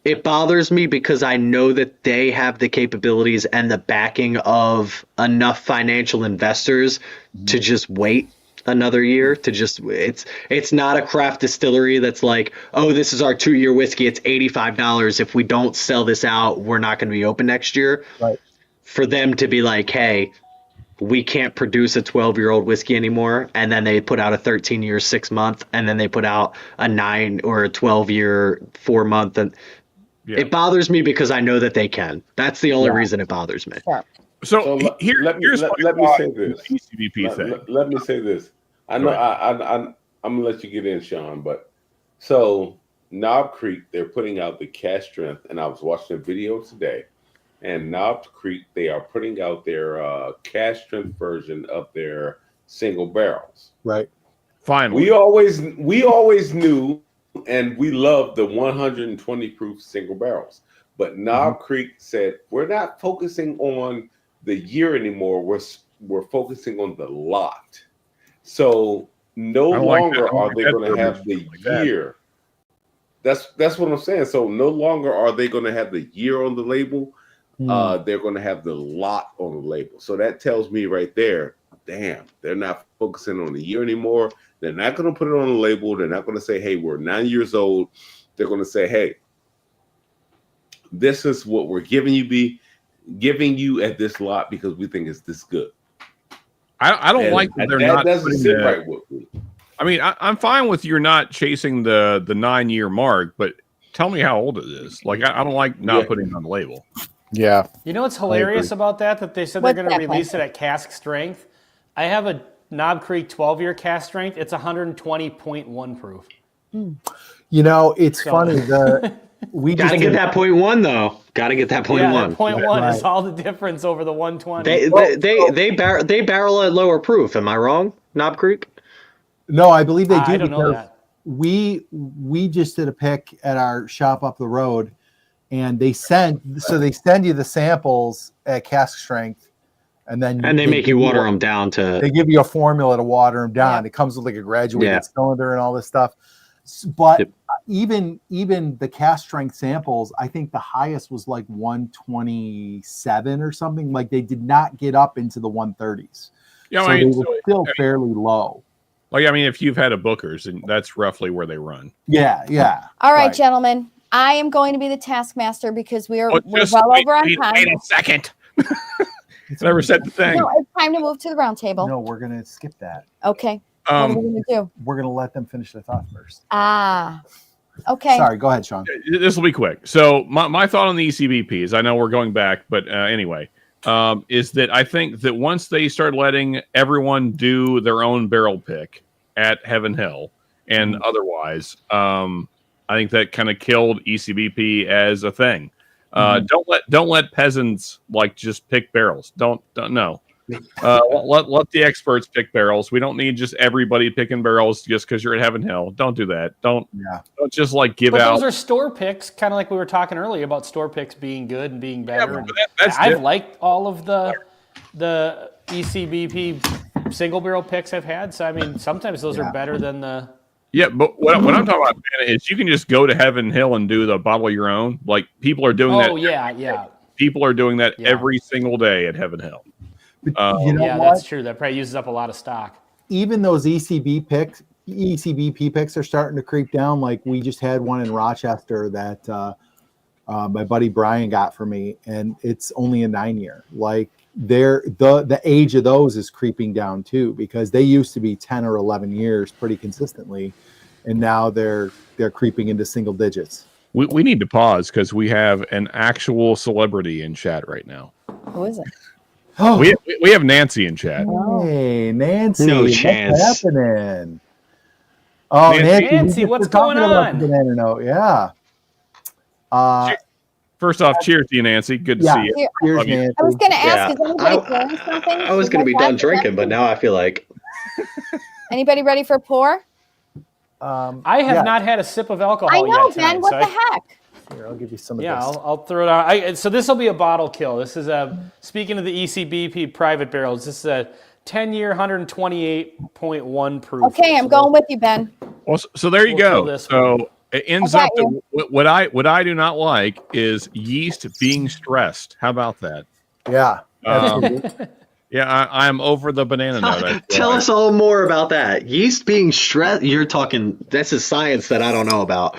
It bothers me because I know that they have the capabilities and the backing of enough financial investors to just wait another year, to just it's not a craft distillery that's like, oh, this is our 2-year whiskey, it's $85. If we don't sell this out, we're not going to be open next year. Right. For them to be like, hey, we can't produce a 12-year-old whiskey anymore, and then they put out a 13-year 6-month, and then they put out a 9 or a 12-year 4-month, and it bothers me because I know that they can. That's the only reason it bothers me. Sure. So let me say this. ECBP thing. Let me say this. I know I'm gonna let you get in, Sean, but so Knob Creek, they're putting out the cask strength, and I was watching a video today, and Knob Creek, they are putting out their cask strength version of their single barrels. Right. Finally. We always knew and we loved the 120 proof single barrels. But Knob Creek said, we're not focusing on the year anymore. We're focusing on the lot. So no longer are they going to have the year. That's what I'm saying. So no longer are they going to have the year on the label. They're going to have the lot on the label. So that tells me right there, damn, they're not focusing on the year anymore. They're not going to put it on the label. They're not going to say, hey, we're 9 years old. They're going to say, hey, this is what we're giving you at this lot because we think it's this good. I don't like that they're not. That doesn't sit right with me. I mean, I'm fine with you're not chasing the 9 year mark, but tell me how old it is. Like, I don't like not putting it on the label. Yeah. You know what's hilarious about that? That they said they're going to release it at cask strength. I have a Knob Creek 12-year cask strength. It's 120.1 proof. You know, it's funny. We gotta get that 0.1 though. Gotta get that 0.1. Yeah, that 0.1 is all the difference over the 120. They barrel at lower proof. Am I wrong, Knob Creek? No, I believe they do. I don't know that. We just did a pick at our shop up the road, and they send you the samples at cask strength, and then they make you water them down to. They give you a formula to water them down. Yeah. It comes with like a graduated cylinder and all this stuff. But even the cask strength samples, I think the highest was like 127 or something. Like they did not get up into the 130s. Yeah, so they were still fairly low. Like, I mean, if you've had a Booker's, and that's roughly where they run. Yeah. All right, gentlemen. I am going to be the taskmaster because we're well over on time. Wait a second. Never said the thing. No, it's time to move to the round table. No, we're going to skip that. Okay. What are we going to do? We're going to let them finish their thought first. Okay. Sorry, go ahead, Sean. This will be quick. So my thought on the ECBPs, I know we're going back, but anyway, is that I think that once they start letting everyone do their own barrel pick at Heaven Hill and otherwise, I think that kind of killed ECBP as a thing. Don't let peasants like just pick barrels. Don't no. Let the experts pick barrels. We don't need just everybody picking barrels just because you're at Heaven Hill. Don't do that. Don't just like give out. Those are store picks, kind of like we were talking earlier about store picks being good and being better. Yeah, I've liked all of the ECBP single barrel picks I've had. So I mean, sometimes those are better than the. Yeah, but what I'm talking about is you can just go to Heaven Hill and do the bottle your own. Like people are doing that. Oh yeah. People are doing that every single day at Heaven Hill. That's true. That probably uses up a lot of stock. Even those ECBP picks are starting to creep down. Like we just had one in Rochester that my buddy Brian got for me, and it's only a 9 year. Like the age of those is creeping down too, because they used to be 10 or 11 years pretty consistently, and now they're creeping into single digits. We need to pause because we have an actual celebrity in chat right now. Who is it? Oh. We have Nancy in chat. Hey, Nancy. No chance. What's happening? Oh, Nancy, what's going on? Banana note. Yeah. First off, cheers to you, Nancy. Good to see you. Cheers, Nancy. I was going to ask, is anybody pouring something? I was going to be done drinking, but now I feel like. Anybody ready for a pour? I have not had a sip of alcohol yet. I know, yet Ben. What the heck? Here, I'll give you some of this. I'll throw it on. So this will be a bottle kill. This is speaking of the ECBP private barrels, this is a 10-year, 128.1 proof. Okay, I'm going with you, Ben. Well, so there you go. So it ends up that what I do not like is yeast being stressed. How about that? Yeah. I'm over the banana nut. Tell us all more about that. Yeast being stressed. You're talking. This is science that I don't know about.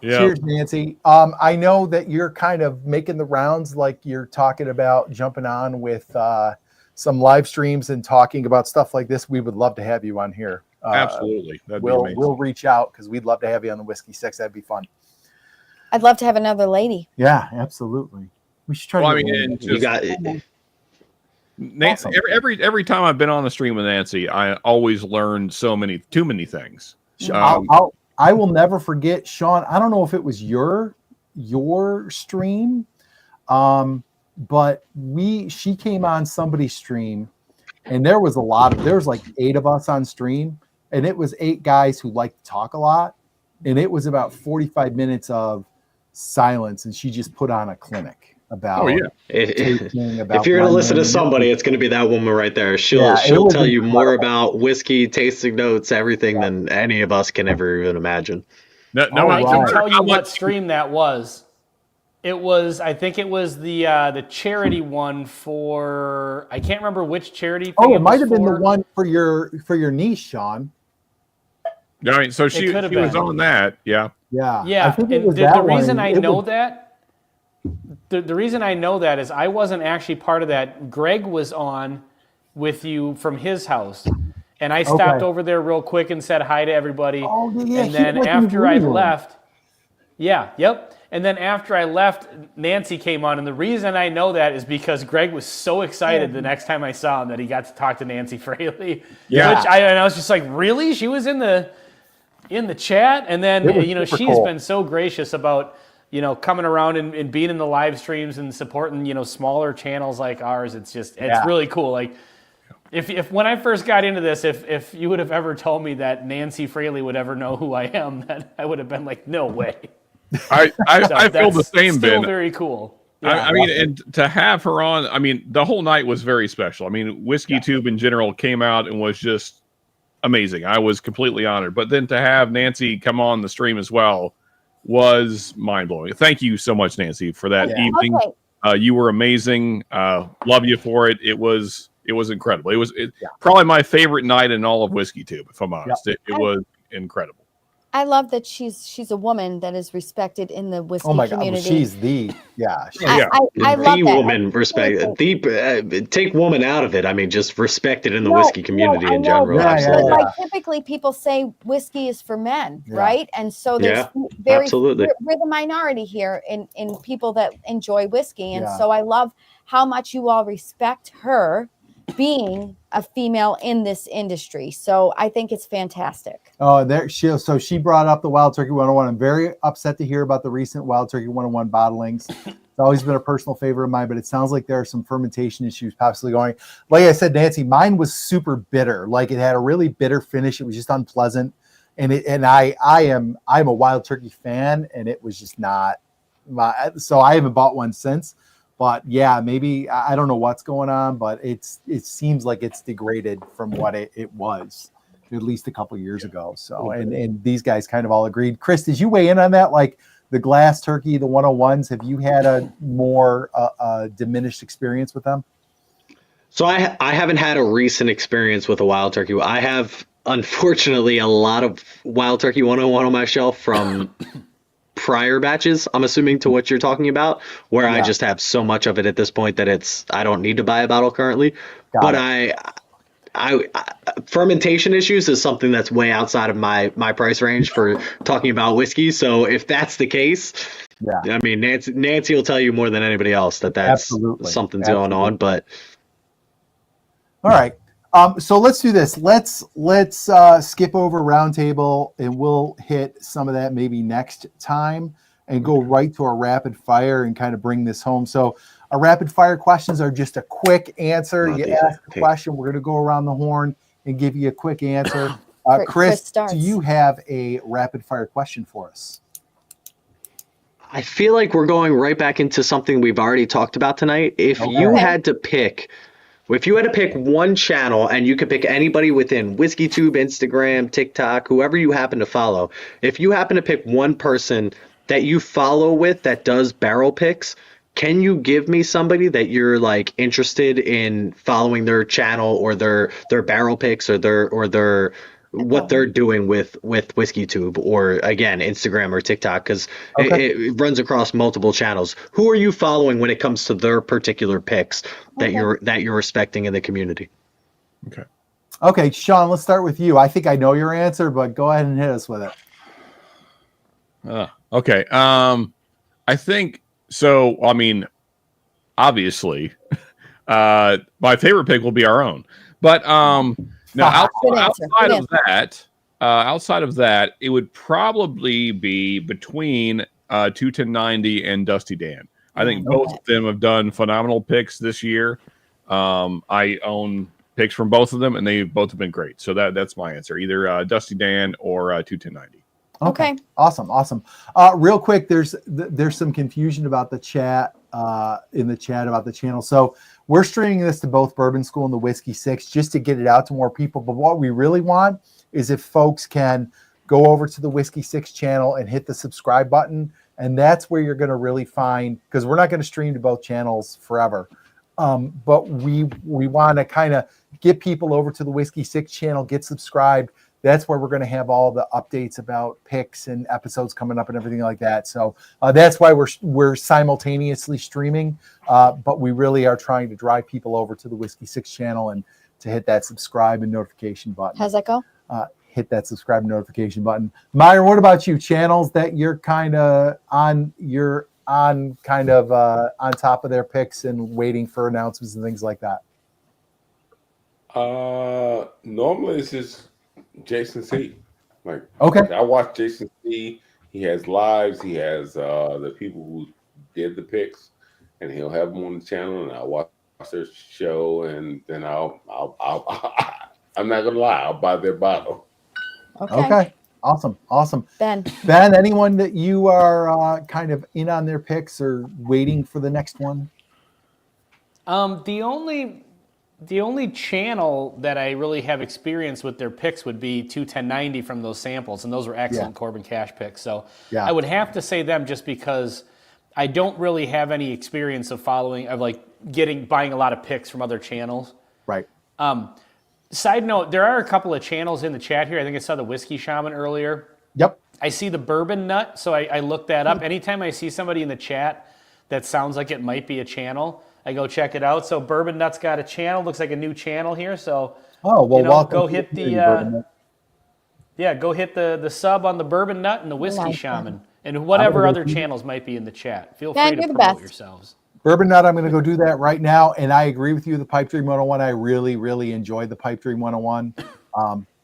Yeah. Cheers, Nancy. I know that you're kind of making the rounds, like you're talking about jumping on with some live streams and talking about stuff like this. We would love to have you on here. Absolutely. That'd be amazing. We'll reach out because we'd love to have you on the Whiskey Six. That'd be fun. I'd love to have another lady. Yeah, absolutely. We should try to you got it. Nancy, every time I've been on the stream with Nancy, I always learn too many things. I will never forget, Sean. I don't know if it was your stream. But she came on somebody's stream, and there was like 8 of us on stream, and it was 8 guys who like to talk a lot, and it was about 45 minutes of silence, and she just put on a clinic about if you're going to listen to somebody, it's going to be that woman right there. She'll tell you more about whiskey, tasting notes, everything than any of us can ever even imagine. I can tell you what stream that was. I think it was the charity one for, I can't remember which charity. It might have been the one for your niece, Sean. I mean, so she was on that, yeah. Yeah, and the reason I know that, the reason I know that is I wasn't actually part of that. Greg was on with you from his house, and I stopped over there real quick and said hi to everybody. And then after I left, and then after I left, Nancy came on, and the reason I know that is because Greg was so excited the next time I saw him that he got to talk to Nancy Fraley. Yeah, and I was just like, really? She was in the chat, and then she's been so gracious about coming around and being in the live streams and supporting smaller channels like ours. It's really cool. Like if when I first got into this, if you would have ever told me that Nancy Fraley would ever know who I am, that I would have been like, no way. I feel the same, still Ben. Very cool. I mean, and to have her on, I mean, the whole night was very special. I mean, Whiskey Tube in general came out and was just amazing. I was completely honored. But then to have Nancy come on the stream as well was mind-blowing. Thank you so much, Nancy, for that evening. You were amazing. Love you for it. It was incredible. It was probably my favorite night in all of Whiskey Tube, if I'm honest. It was incredible. I love that she's a woman that is respected in the whiskey community. God, she's the I love that. Woman respect. Take woman out of it. I mean, just respect it in the whiskey community in general. Like typically people say whiskey is for men, right? And so there's absolutely. We're the minority here in people that enjoy whiskey, and so I love how much you all respect her being a female in this industry. So I think it's fantastic. So she brought up the Wild Turkey 101. I'm very upset to hear about the recent Wild Turkey 101 bottlings. It's always been a personal favorite of mine, but it sounds like there are some fermentation issues possibly going. Like I said, Nancy, mine was super bitter. Like it had a really bitter finish. It was just unpleasant. I'm a Wild Turkey fan, and it was just not so I haven't bought one since. But yeah, maybe I don't know what's going on, but it seems like it's degraded from what it was at least a couple years ago. So and these guys kind of all agreed. Chris, did you weigh in on that? Like the glass turkey, the 101s, have you had a more diminished experience with them? So I haven't had a recent experience with a Wild Turkey. I have, unfortunately, a lot of Wild Turkey 101 on my shelf from prior batches, I'm assuming, to what you're talking about, where I just have so much of it at this point that I don't need to buy a bottle currently. I fermentation issues is something that's way outside of my price range for talking about whiskey. So if that's the case, I mean, Nancy will tell you more than anybody else that's something's going on. But all right. So let's do this. Let's skip over roundtable, and we'll hit some of that maybe next time and go right to our rapid fire and kind of bring this home. So our rapid fire questions are just a quick answer. You ask a question, we're going to go around the horn and give you a quick answer. Chris, do you have a rapid fire question for us? I feel like we're going right back into something we've already talked about tonight. If you had to pick one channel, and you could pick anybody within Whiskey Tube, Instagram, TikTok, whoever you happen to follow, if you happen to pick one person that you follow with that does barrel picks, can you give me somebody that you're like interested in following their channel or their barrel picks or their what they're doing with Whiskey Tube, or again Instagram or TikTok, because it runs across multiple channels. Who are you following when it comes to their particular picks that you're respecting in the community? Okay, Sean, let's start with you. I think I know your answer, but go ahead and hit us with it. Okay. I think so. I mean, obviously, my favorite pick will be our own, but now, outside of that, it would probably be between 21090 and Dusty Dan. I think both of them have done phenomenal picks this year. I own picks from both of them, and they both have been great. So that's my answer, either Dusty Dan or 21090. Okay. Awesome. Real quick, there's some confusion about the chat in the chat about the channel. So we're streaming this to both Bourbon School and the Whiskey Six just to get it out to more people. But what we really want is if folks can go over to the Whiskey Six channel and hit the subscribe button. And that's where you're going to really find, because we're not going to stream to both channels forever. But we want to kind of get people over to the Whiskey Six channel, get subscribed. That's where we're going to have all the updates about picks and episodes coming up and everything like that. So that's why we're simultaneously streaming. But we really are trying to drive people over to the Whiskey Six channel and to hit that subscribe and notification button. How's that go? Hit that subscribe and notification button. Myron, what about you? Channels that you're kind of on? You're on kind of on top of their picks and waiting for announcements and things like that. Normally it's just Jason C. Like, okay, I watch Jason C. He has lives. He has the people who did the picks, and he'll have them on the channel, and I'll watch their show, and then I'll I'm not gonna lie, I'll buy their bottle. Okay. Awesome. Ben, anyone that you are kind of in on their picks or waiting for the next one? The only channel that I really have experience with their picks would be 21090 from those samples, and those were excellent Corbin Cash picks. So I would have to say them just because I don't really have any experience of buying a lot of picks from other channels. Right. Side note, there are a couple of channels in the chat here. I think I saw the Whiskey Shaman earlier. Yep. I see the Bourbon Nut, so I looked that up. Anytime I see somebody in the chat that sounds like it might be a channel, I go check it out. So Bourbon Nut's got a channel. Looks like a new channel here. So welcome. Go hit the go hit the sub on the Bourbon Nut and the Whiskey Shaman and whatever other channels might be in the chat. Feel free to promote yourselves. Bourbon Nut, I'm going to go do that right now. And I agree with you, the Pipe Dream 101. I really, really enjoyed the Pipe Dream 101.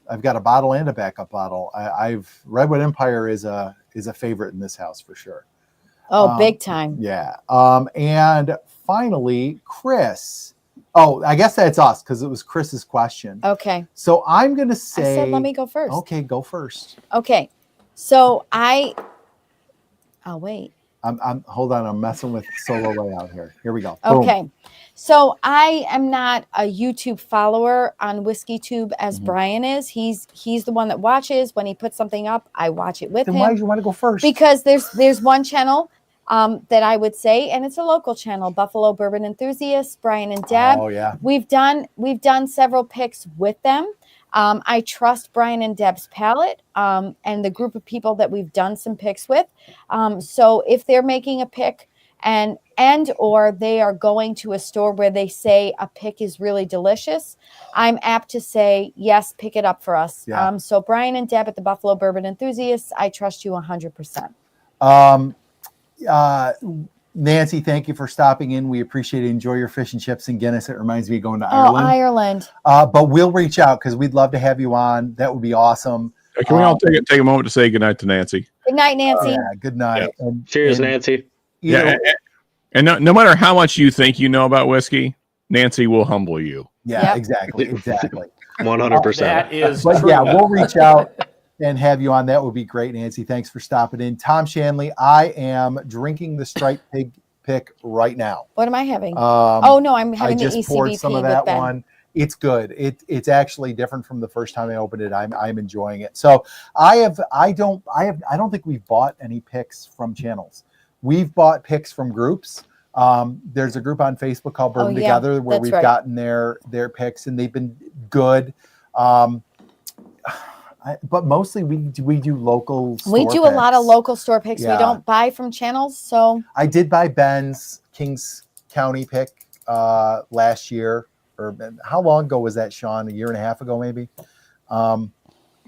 I've got a bottle and a backup bottle. Redwood Empire is a favorite in this house for sure. Oh, big time. Yeah. And finally, Chris. Oh, I guess that's us because it was Chris's question. Okay. So I'm going to say. I said, let me go first. Okay, go first. Okay. So I'll wait. Hold on. I'm messing with solo layout here. Here we go. Okay. Boom. So I am not a YouTube follower on WhiskeyTube as Brian is. He's the one that watches. When he puts something up, I watch it with him. Why did you want to go first? Because there's one channel that I would say, and it's a local channel, Buffalo Bourbon Enthusiasts, Brian and Deb. Oh yeah. We've done several picks with them. I trust Brian and Deb's palate and the group of people that we've done some picks with. So if they're making a pick and or they are going to a store where they say a pick is really delicious, I'm apt to say, yes, pick it up for us. Yeah. So Brian and Deb at the Buffalo Bourbon Enthusiasts, I trust you 100%. Nancy, thank you for stopping in. We appreciate it. Enjoy your fish and chips and Guinness. It reminds me of going to Ireland. Oh, Ireland. But we'll reach out because we'd love to have you on. That would be awesome. Can we all take a moment to say goodnight to Nancy? Good night, Nancy. Yeah, good night. Yeah. Cheers, Nancy. And no matter how much you think you know about whiskey, Nancy will humble you. Yeah, Yep. exactly. 100%. That is But true. yeah, we'll reach out and have you on. That would be great, Nancy. Thanks for stopping in. Tom Shanley, I am drinking the Striped Pig pick right now. What am I having? I'm having I the just ECBP poured some of with that Ben. one. It's good. It's actually different from the first time I opened it. I'm enjoying it. So I don't think we've bought any picks from channels. We've bought picks from groups. There's a group on Facebook called Bourbon Together where we've gotten their picks and they've been good. But mostly we do local store We do a lot of local store picks. Yeah. We don't buy from channels. So I did buy Ben's Kings County pick last year. Or how long ago was that, Sean? A year and a half ago, maybe? I'm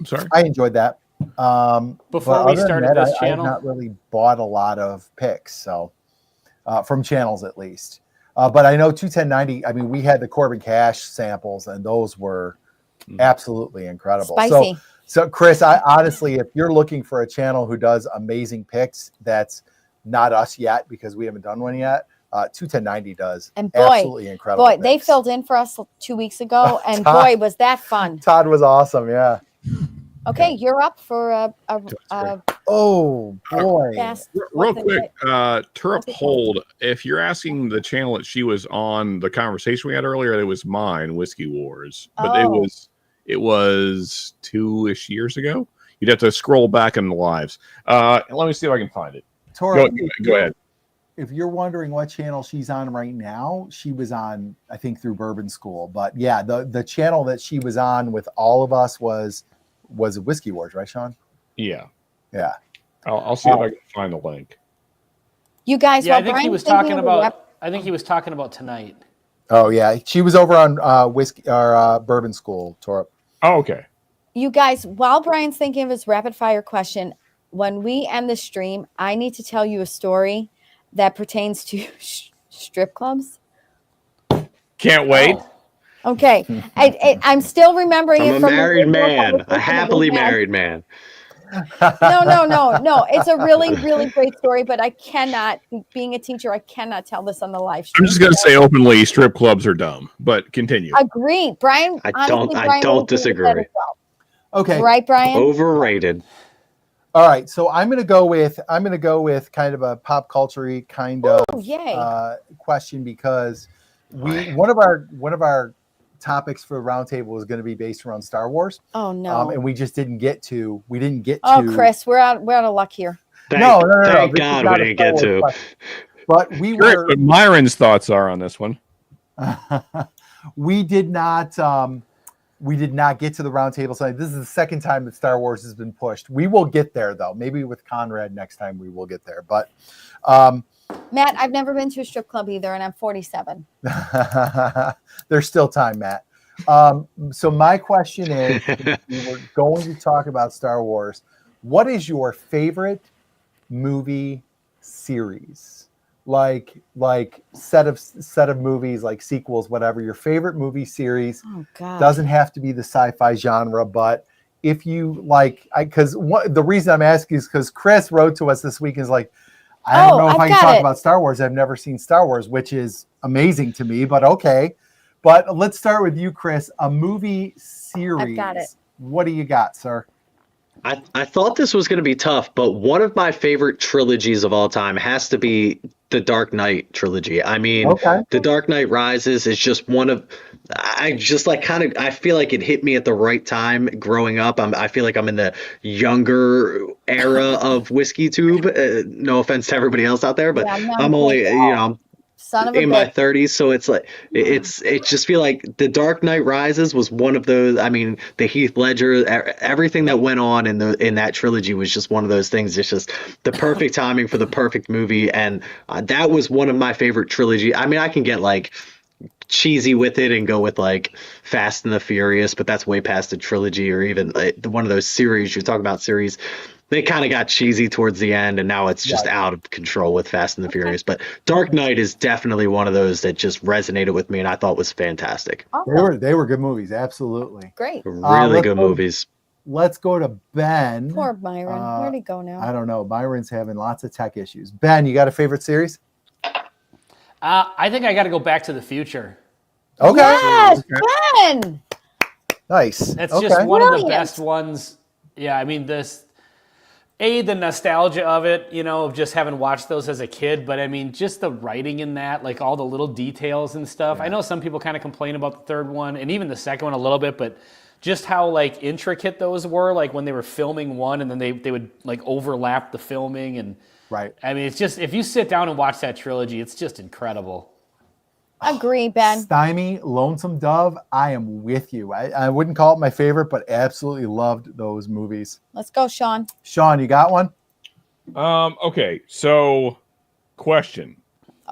sorry. I enjoyed that. Before we started this channel, I've not really bought a lot of picks, so from channels at least. But I know 21090. I mean, we had the Corbin Cash samples, and those were absolutely incredible. spicy. So Chris, I honestly, if you're looking for a channel who does amazing picks, that's not us yet because we haven't done one yet. 21090 does. And boy, absolutely incredible. Boy, they mix. filled in for us 2 weeks ago, and Todd- boy, was that fun. Todd was awesome. Yeah. Okay, you're up for a Oh boy. fast. Real quick, Turp what's it Hold, if you're asking the channel that she was on, the conversation we had earlier, it was mine, Whiskey Wars. But Oh. it was 2-ish years ago. You'd have to scroll back in the lives. Let me see if I can find it. Tora, Go ahead. if you're wondering what channel she's on right now, she was on, I think, through Bourbon School. But yeah, the channel that she was on with all of us was Whiskey Wars, right, Sean? Yeah. Yeah. I'll see if I can find the link. You guys, Yeah, while I think he Brian's was thinking talking of a about. rep- I think he was talking about tonight. Oh yeah, she was over on Whiskey or Bourbon School, Torp. Oh, okay. You guys, while Brian's thinking of his rapid fire question, when we end the stream, I need to tell you a story that pertains to strip clubs. Can't wait. Oh. Okay, I'm still remembering I'm it a from the married video man, conversation a that we happily had. married man. No. It's a really, really great story, but I cannot, being a teacher, I cannot tell this on the live stream. I'm just going to say openly, strip clubs are dumb, but continue. Agree. Brian, I honestly, don't Brian would agree with that disagree. as well. Okay. Right, Brian? Overrated. All right. So I'm gonna go with kind of a pop culture kind Oh, of yay. question because one of our topics for the roundtable was going to be based around Star Wars. Oh, no. And we just didn't get to. Oh, Chris, we're out of luck here. No. Thank This is God not we a didn't get Star Wars to. question. But we Curious were. what Myron's thoughts are on this one. We did not get to the roundtable tonight. This is the second time that Star Wars has been pushed. We will get there though. Maybe with Conrad next time we will get there. But Matt, I've never been to a strip club either, and I'm 47. there's still time, Matt. So my question is, if we were going to talk about Star Wars, what is your favorite movie series? Like set of movies, like sequels, whatever. Your favorite movie series. Oh, God. Doesn't have to be the sci-fi genre, but if you like, the reason I'm asking is because Chris wrote to us this week and is like, I don't know if I can talk about Star Wars. I've never seen Star Wars, which is amazing to me, but okay. But let's start with you, Chris. A movie series. I've got it. What do you got, sir? I thought this was going to be tough, but one of my favorite trilogies of all time has to be the Dark Knight trilogy. I mean, The Dark Knight Rises is just one of, I feel like it hit me at the right time growing up. I feel like I'm in the younger era of Whiskey Tube. No offense to everybody else out there, but I'm only, in my 30s, so it's like it just feel like The Dark Knight Rises was one of those. I mean, the Heath Ledger, everything that went on in that trilogy was just one of those things. It's just the perfect timing for the perfect movie, and that was one of my favorite trilogy. I mean, I can get like cheesy with it and go with like Fast and the Furious, but that's way past the trilogy, or even one of those series you're talking about. Series, they kind of got cheesy towards the end, and now it's just out of control with Fast and the Furious. But Dark Knight is definitely one of those that just resonated with me, and I thought was fantastic. Awesome. They were good movies, absolutely. Great. Really good movies. Let's go to Ben. Poor Myron. Where'd he go now? I don't know. Byron's having lots of tech issues. Ben, you got a favorite series? I think I got to go Back to the Future. Okay. Yes, Ben. Nice. That's okay. just one of the Brilliant. best ones. Yeah, I mean the nostalgia of it, of just having watched those as a kid, but I mean, just the writing in that, like all the little details and stuff. I know some people kind of complain about the third one and even the second one a little bit, but just how like intricate those were, like when they were filming one and then they would like overlap the filming, and Right. I mean, it's just, if you sit down and watch that trilogy, it's just incredible. Agree, Ben. Stymie, Lonesome Dove, I am with you. I wouldn't call it my favorite, but absolutely loved those movies. Let's go, Sean. Sean, you got one? Okay, so question.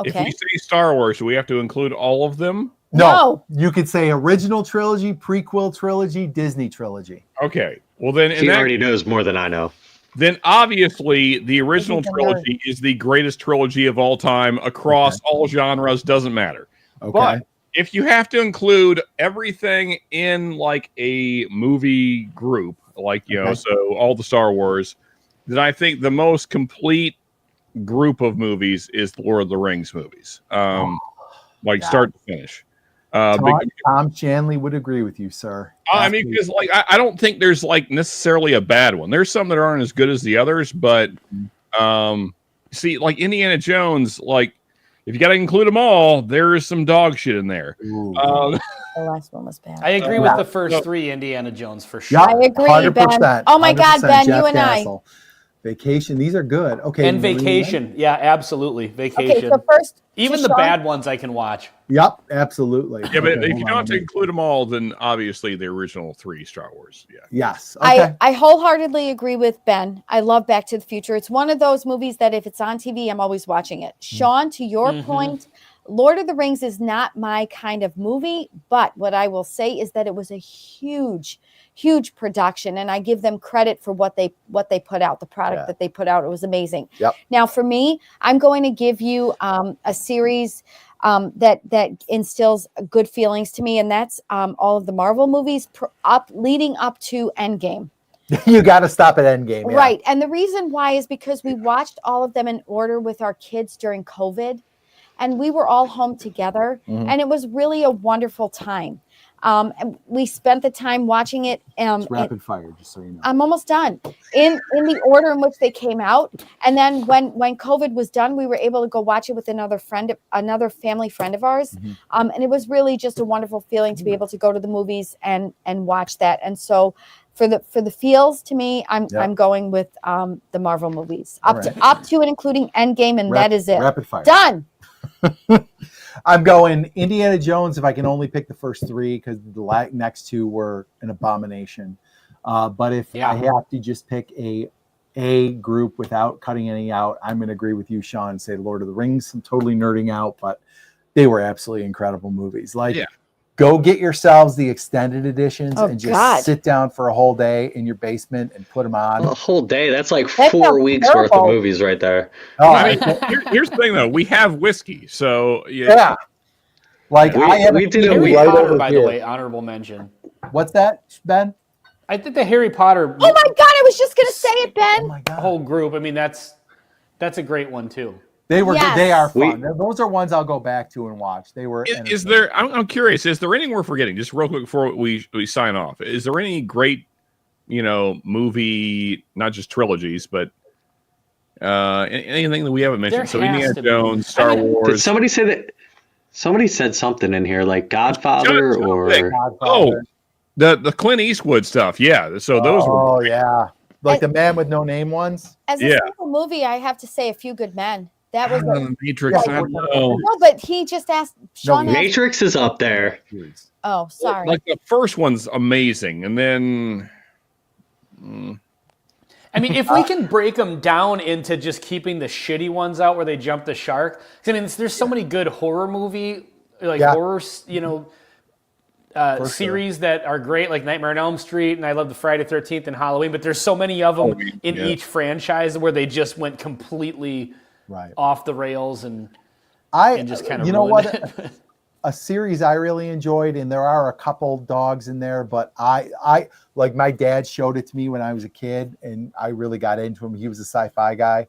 If Okay. we say Star Wars, do we have to include all of them? No. You could say original trilogy, prequel trilogy, Disney trilogy. Okay. Well, then He already knows more than I know. Then obviously the original He's a nerd. trilogy is the greatest trilogy of all time across all genres, doesn't matter. Okay. But if you have to include everything in like a movie group, like, so all the Star Wars, then I think the most complete group of movies is the Lord of the Rings movies, start to finish. Tom Shanley would agree with you, sir. I mean, because like I don't think there's like necessarily a bad one. There's some that aren't as good as the others, but see, like Indiana Jones, like if you got to include them all, there is some dog shit in there. The last one was bad. I agree with the first three Indiana Jones for sure. Yeah, I agree, Ben. Oh my God, Ben, Jeff you and Castle. Vacation, these are good. Okay. And Vacation. Yeah, absolutely. Vacation. Okay, so first, even the bad ones I can watch. Yep, absolutely. Yeah, but if you don't have to include them all, then obviously the original 3 Star Wars. Yeah. Yes. Okay. I wholeheartedly agree with Ben. I love Back to the Future. It's one of those movies that if it's on TV, I'm always watching it. Sean, to your point, Lord of the Rings is not my kind of movie, but what I will say is that it was a huge production, and I give them credit for what they put out, the product that they put out. It was amazing. Yep. Now for me, I'm going to give you a series that instills good feelings to me, and that's all of the Marvel movies leading up to Endgame. You got to stop at Endgame. Yeah. Right. And the reason why is because we watched all of them in order with our kids during COVID, and we were all home together, and it was really a wonderful time. And we spent the time watching it. It's rapid fire, just so you know. I'm almost done. In the order in which they came out, and then when COVID was done, we were able to go watch it with another family friend of ours, and it was really just a wonderful feeling to be able to go to the movies and watch that. And so, for the feels, to me, I'm going with the Marvel movies up to and including Endgame, and that is it. Rapid fire. Done. I'm going Indiana Jones if I can only pick the first 3 because the next 2 were an abomination. But if I have to just pick a group without cutting any out, I'm going to agree with you, Sean, and say Lord of the Rings. I'm totally nerding out, but they were absolutely incredible movies. Go get yourselves the extended editions and just sit down for a whole day in your basement and put them on. A whole day? That's like 4 weeks worth of movies right there. Oh, here's the thing, though. We have whiskey, so yeah. Like we did it. Harry Potter, by the way, honorable mention. What's that, Ben? I think the Harry Potter. Oh my God! I was just gonna say it, Ben. Oh my God. Whole group. I mean, that's a great one too. They were. Yes. They are fun. Those are ones I'll go back to and watch. They were. Is there? I'm curious. Is there anything we're forgetting? Just real quick before we sign off. Is there any great, movie, not just trilogies, but anything that we haven't mentioned? So Indiana Jones, Star Wars. Did somebody say that? Somebody said something in here like Godfather the Clint Eastwood stuff. Yeah. So those were. Oh yeah. Like the Man with No Name ones. As a single movie, I have to say A Few Good Men. That was Matrix. No, but he just asked. Sean Matrix is up there. Oh, sorry. Like the first one's amazing, and then. I mean, if we can break them down into just keeping the shitty ones out where they jump the shark. I mean, there's so many good horror movie, horror, series that are great, like Nightmare on Elm Street, and I love the Friday 13th and Halloween. But there's so many of them in each franchise where they just went completely off the rails and just kind of ruined it. A series I really enjoyed, and there are a couple dogs in there, but I like my dad showed it to me when I was a kid, and I really got into him. He was a sci-fi guy,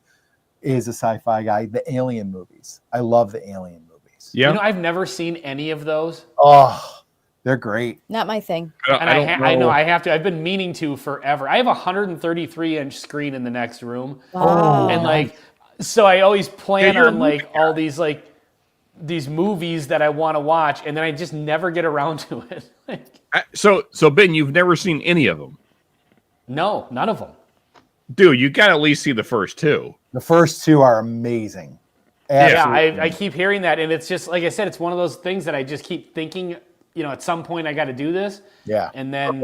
The Alien movies. I love the Alien movies. Yeah, I've never seen any of those. Oh, they're great. Not my thing. And I know I have to. I've been meaning to forever. I have a 133-inch screen in the next room, and so I always plan on all these movies that I want to watch, and then I just never get around to it. So Ben, you've never seen any of them? No, none of them. Dude, you got to at least see the first 2. The first 2 are amazing. Absolutely. Yeah, I keep hearing that, and it's just like I said, it's one of those things that I just keep thinking. At some point I got to do this. Yeah. And then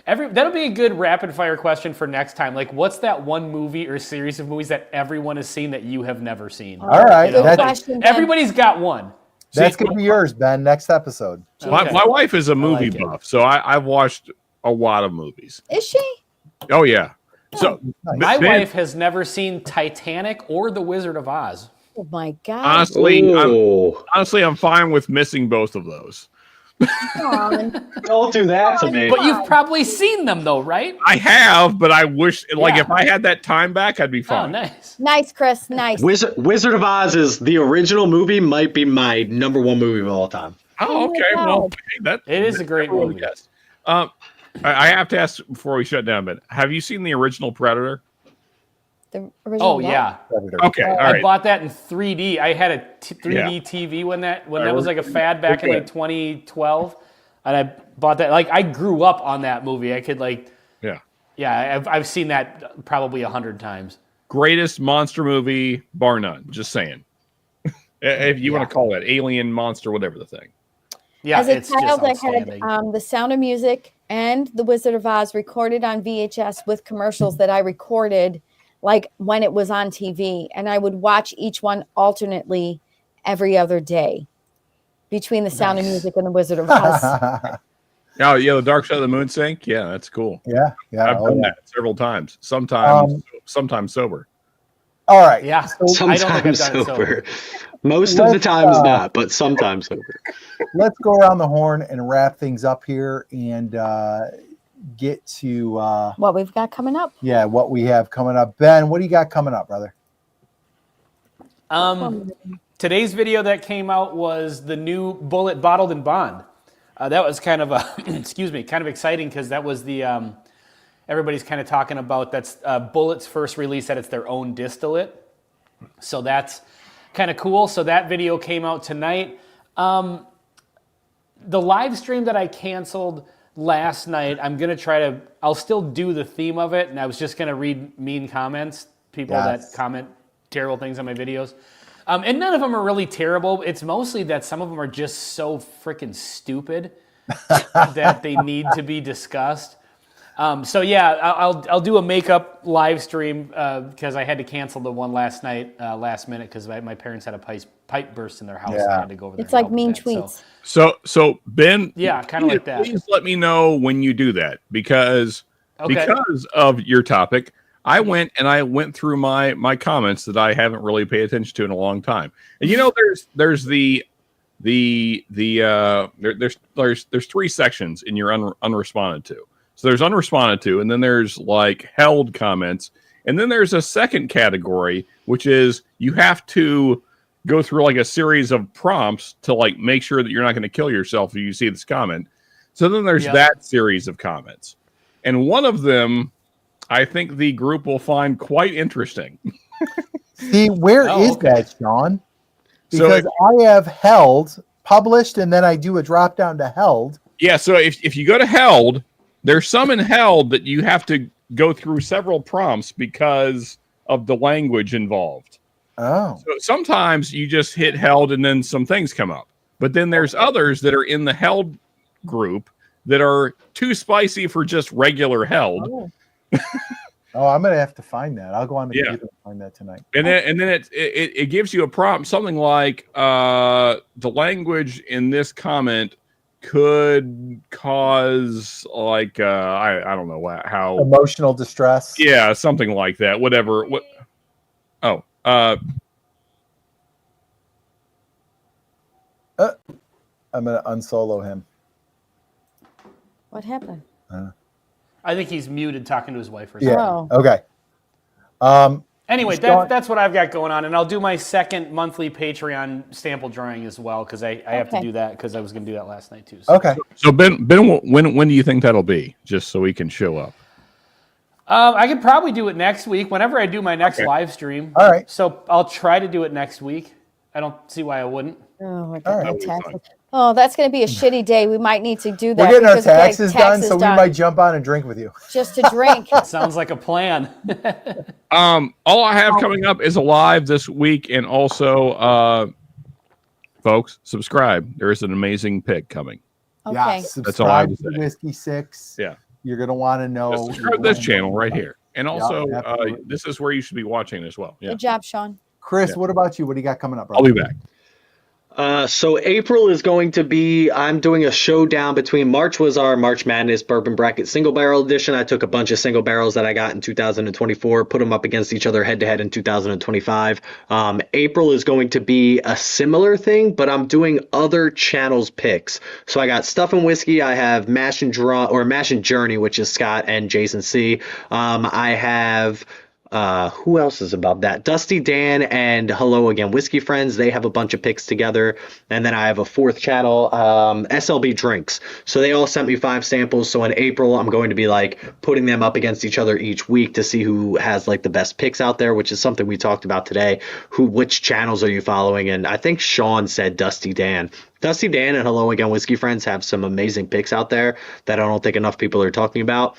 that'll be a good rapid fire question for next time. Like, what's that one movie or series of movies that everyone has seen that you have never seen? All right. Everybody's got one. That's going to be yours, Ben, next episode. Okay. My wife is a movie buff, so I've watched a lot of movies. Is she? Oh, yeah. So my wife has never seen Titanic or The Wizard of Oz. Oh, my God. Honestly, I'm fine with missing both of those. Sean. Don't do that to me. But you've probably seen them though, right? I have, but I wish, like, Yeah. if I had that time back, I'd be Oh, fine. nice. Nice, Chris. Nice. Wizard of Oz is the original movie, might be my number one movie of all time. Oh, okay. my Well, God. hey, that It is a great really movie. guessed. I have to ask before we shut down, but have you seen the original Predator? The original Oh what? yeah. Okay, all I right. bought that in 3D. I had a 3D TV when that was like a fad back in like 2012, and I bought that. Like I grew up on that movie. I could I've seen that probably 100 times. Greatest monster movie, bar none. Just saying. If you want to call it alien, monster, whatever the thing. Yeah, As a it's just child, I outstanding. had The Sound of Music and The Wizard of Oz recorded on VHS with commercials that I recorded like when it was on TV. And I would watch each one alternately every other day between The Sound of Music and The Wizard of Oz. Oh, yeah, the Dark Side of the Moon sync. Yeah, that's cool. yeah. I've done that several times. Sometimes sober. All right. Yeah, Sometimes I don't think I've done it sober. Most of the times not, but sometimes sober. Let's go around the horn and wrap things up here and get to What we've got coming up. what we have coming up. Ben, what do you got coming up, brother? Today's video that came out was the new Bullet Bottled in Bond. That was kind of kind of exciting because that was the everybody's kind of talking about that's Bullet's first release that it's their own distillate. So that's kind of cool. So that video came out tonight. The live stream that I canceled last night, I'll still do the theme of it, and I was just going to read mean comments, people that comment terrible things on my videos. And none of them are really terrible. It's mostly that some of them are just so freaking stupid that they need to be discussed. I'll do a makeup live stream because I had to cancel the one last night, last minute, because my parents had a pipe burst in their house. And I had to go over there. It's like mean tweets. So Ben, Yeah, kind of like that. Please let me know when you do that because Okay. of your topic. I went through my comments that I haven't really paid attention to in a long time. And there's there's three sections in your unresponded to. So there's unresponded to, and then there's like held comments, and then there's a second category, which is you have to go through like a series of prompts to like make sure that you're not going to kill yourself if you see this comment. So then there's that series of comments, and one of them I think the group will find quite interesting. See, where is okay. that, Sean? Because I have held, published, and then I do a drop down to held. Yeah, so if you go to held, there's some in held that you have to go through several prompts because of the language involved. Oh. So sometimes you just hit held and then some things come up. But then there's others that are in the held group that are too spicy for just regular held. Oh, I'm gonna have to find that. I'll go on the computer and find that tonight. And then it gives you a prompt, something like the language in this comment could cause like I don't know how Emotional distress. Yeah, something like that. Whatever. I'm gonna unsolo him. What happened? I think he's muted talking to his wife or something. Yeah. Oh. Okay. Anyway, Sean- that's what I've got going on, and I'll do my second monthly Patreon sample drawing as well because I have to do that because I was going to do that last night too. So. Okay. So Ben, when do you think that'll be? Just so we can show up. I could probably do it next week whenever I do my next live stream. All right. So I'll try to do it next week. I don't see why I wouldn't. Oh, my All God. right. Taxes. Oh, that's going to be a shitty day. We might need to do that. We're getting our because we're getting taxes done, so we might jump on and drink with you. just to drink. Sounds like a plan. All I have coming up is a live this week, and also, folks, subscribe. There is an amazing pick coming. Okay. Yeah, That's all I have subscribe to to say. Whiskey 6. Yeah. You're gonna want to know. Subscribe to this channel right here, and also absolutely. this is where you should be watching as well. Yeah, Good job, Sean. Chris, Yeah. what about you? What do you got coming up, bro? I'll be back. So April is going to be, I'm doing a showdown between March was our March Madness Bourbon Bracket Single Barrel Edition. I took a bunch of single barrels that I got in 2024, put them up against each other head to head in 2025. April is going to be a similar thing, but I'm doing other channels picks. So I got Stuff and Whiskey. I have Mash and Journey, which is Scott and Jason C. I have who else is above that? Dusty Dan and Hello Again Whiskey Friends. They have a bunch of picks together. And then I have a fourth channel, SLB Drinks. So they all sent me 5 samples. So in April, I'm going to be like putting them up against each other each week to see who has like the best picks out there, which is something we talked about today. Which channels are you following? And I think Sean said Dusty Dan. Dusty Dan and Hello Again Whiskey Friends have some amazing picks out there that I don't think enough people are talking about.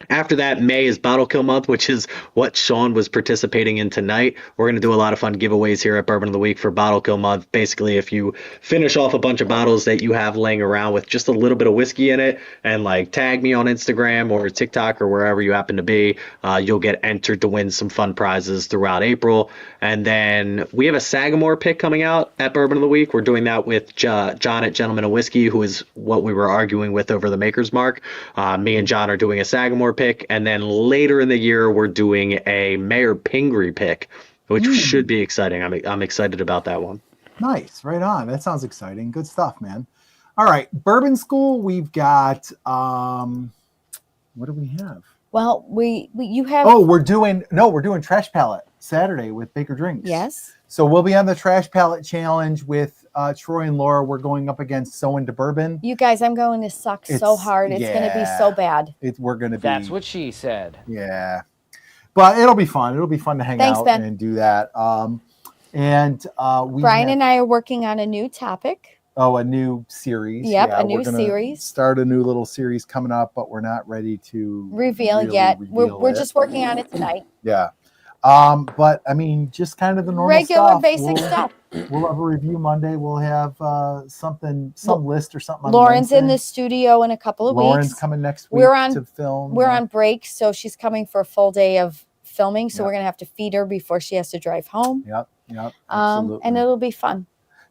After that, May is Bottle Kill Month, which is what Sean was participating in tonight. We're going to do a lot of fun giveaways here at Bourbon of the Week for Bottle Kill Month. Basically, if you finish off a bunch of bottles that you have laying around with just a little bit of whiskey in it and like tag me on Instagram or TikTok or wherever you happen to be, you'll get entered to win some fun prizes throughout April. And then we have a Sagamore pick coming out at Bourbon of the Week. We're doing that with John at Gentleman of Whiskey, who is what we were arguing with over the Maker's Mark. Me and John are doing a Sagamore pick, and then later in the year we're doing a Mayor Pingree pick, which should be exciting. I'm excited about that one. Nice, right on. That sounds exciting. Good stuff, man. All right, Bourbon School. We've got what do we have? Well, you have. Oh, we're doing Trash Palette Saturday with Baker Drinks. Yes. So we'll be on the Trash Palette Challenge with Troy and Laura. We're going up against Sowen to Bourbon. You guys, I'm going to suck so hard. It's going to be so bad. We're going to be. That's what she said. Yeah. But it'll be fun. It'll be fun to hang out Ben. and do that. Brian and I are working on a new topic. Oh, a new series. Yep, yeah, a new series. Start a new little series coming up, but we're not ready to reveal yet. We're just working on it tonight. Yeah. But I mean, just kind of the normal regular stuff. basic stuff. We'll have a review Monday. We'll have some list or something. Lauren's in the studio in a couple of weeks. Lauren's coming next week to film. We're on break, so she's coming for a full day of filming. So we're gonna have to feed her before she has to drive home. Yep. Absolutely. And it'll be fun.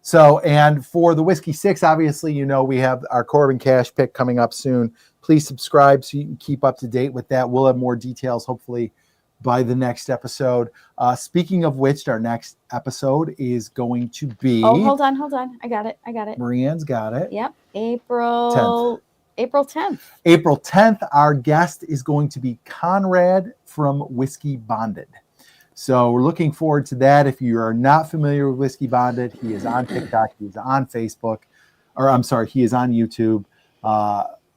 So, and for the Whiskey 6, obviously, we have our Corbin Cash pick coming up soon. Please subscribe so you can keep up to date with that. We'll have more details, hopefully, by the next episode. Speaking of which, our next episode is going to be... Oh, hold on. I got it. Marianne's got it. Yep. April 10th. April 10th, our guest is going to be Conrad from Whiskey Bonded. So we're looking forward to that. If you are not familiar with Whiskey Bonded, he is on TikTok, he's on Facebook, he is on YouTube.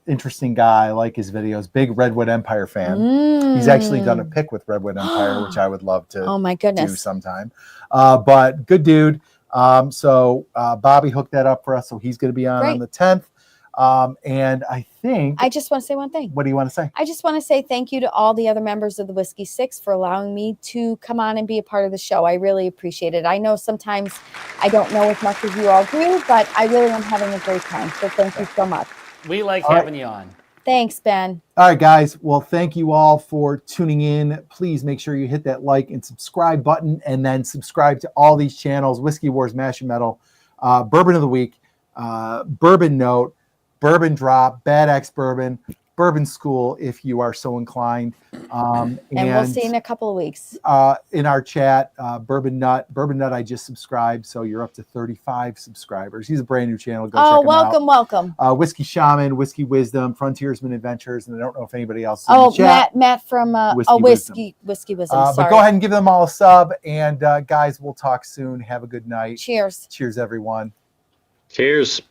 Interesting guy, I like his videos. Big Redwood Empire fan. He's actually done a pick with Redwood Empire, which I would love to do sometime. But good dude. So Bobby hooked that up for us, so he's going to be on the 10th. And I think I just want to say one thing. What do you want to say? I just want to say thank you to all the other members of the Whiskey 6 for allowing me to come on and be a part of the show. I really appreciate it. I know sometimes I don't know as much as you all do, but I really am having a great time. So thank you so much. We like having you on. Thanks, Ben. All right, guys. Well, thank you all for tuning in. Please make sure you hit that like and subscribe button, and then subscribe to all these channels: Whiskey Wars, Mash and Metal, Bourbon of the Week, Bourbon Note, Bourbon Drop, Bad X Bourbon, Bourbon School, if you are so inclined. And we'll see you in a couple of weeks. In our chat, Bourbon Nut, I just subscribed, so you're up to 35 subscribers. He's a brand new channel. Go check him out. Welcome. Whiskey Shaman, Whiskey Wisdom, Frontiersman Adventures, and I don't know if anybody else is in the chat. Matt from Whiskey Wisdom. Sorry. But go ahead and give them all a sub, and guys, we'll talk soon. Have a good night. Cheers. Cheers, everyone. Cheers.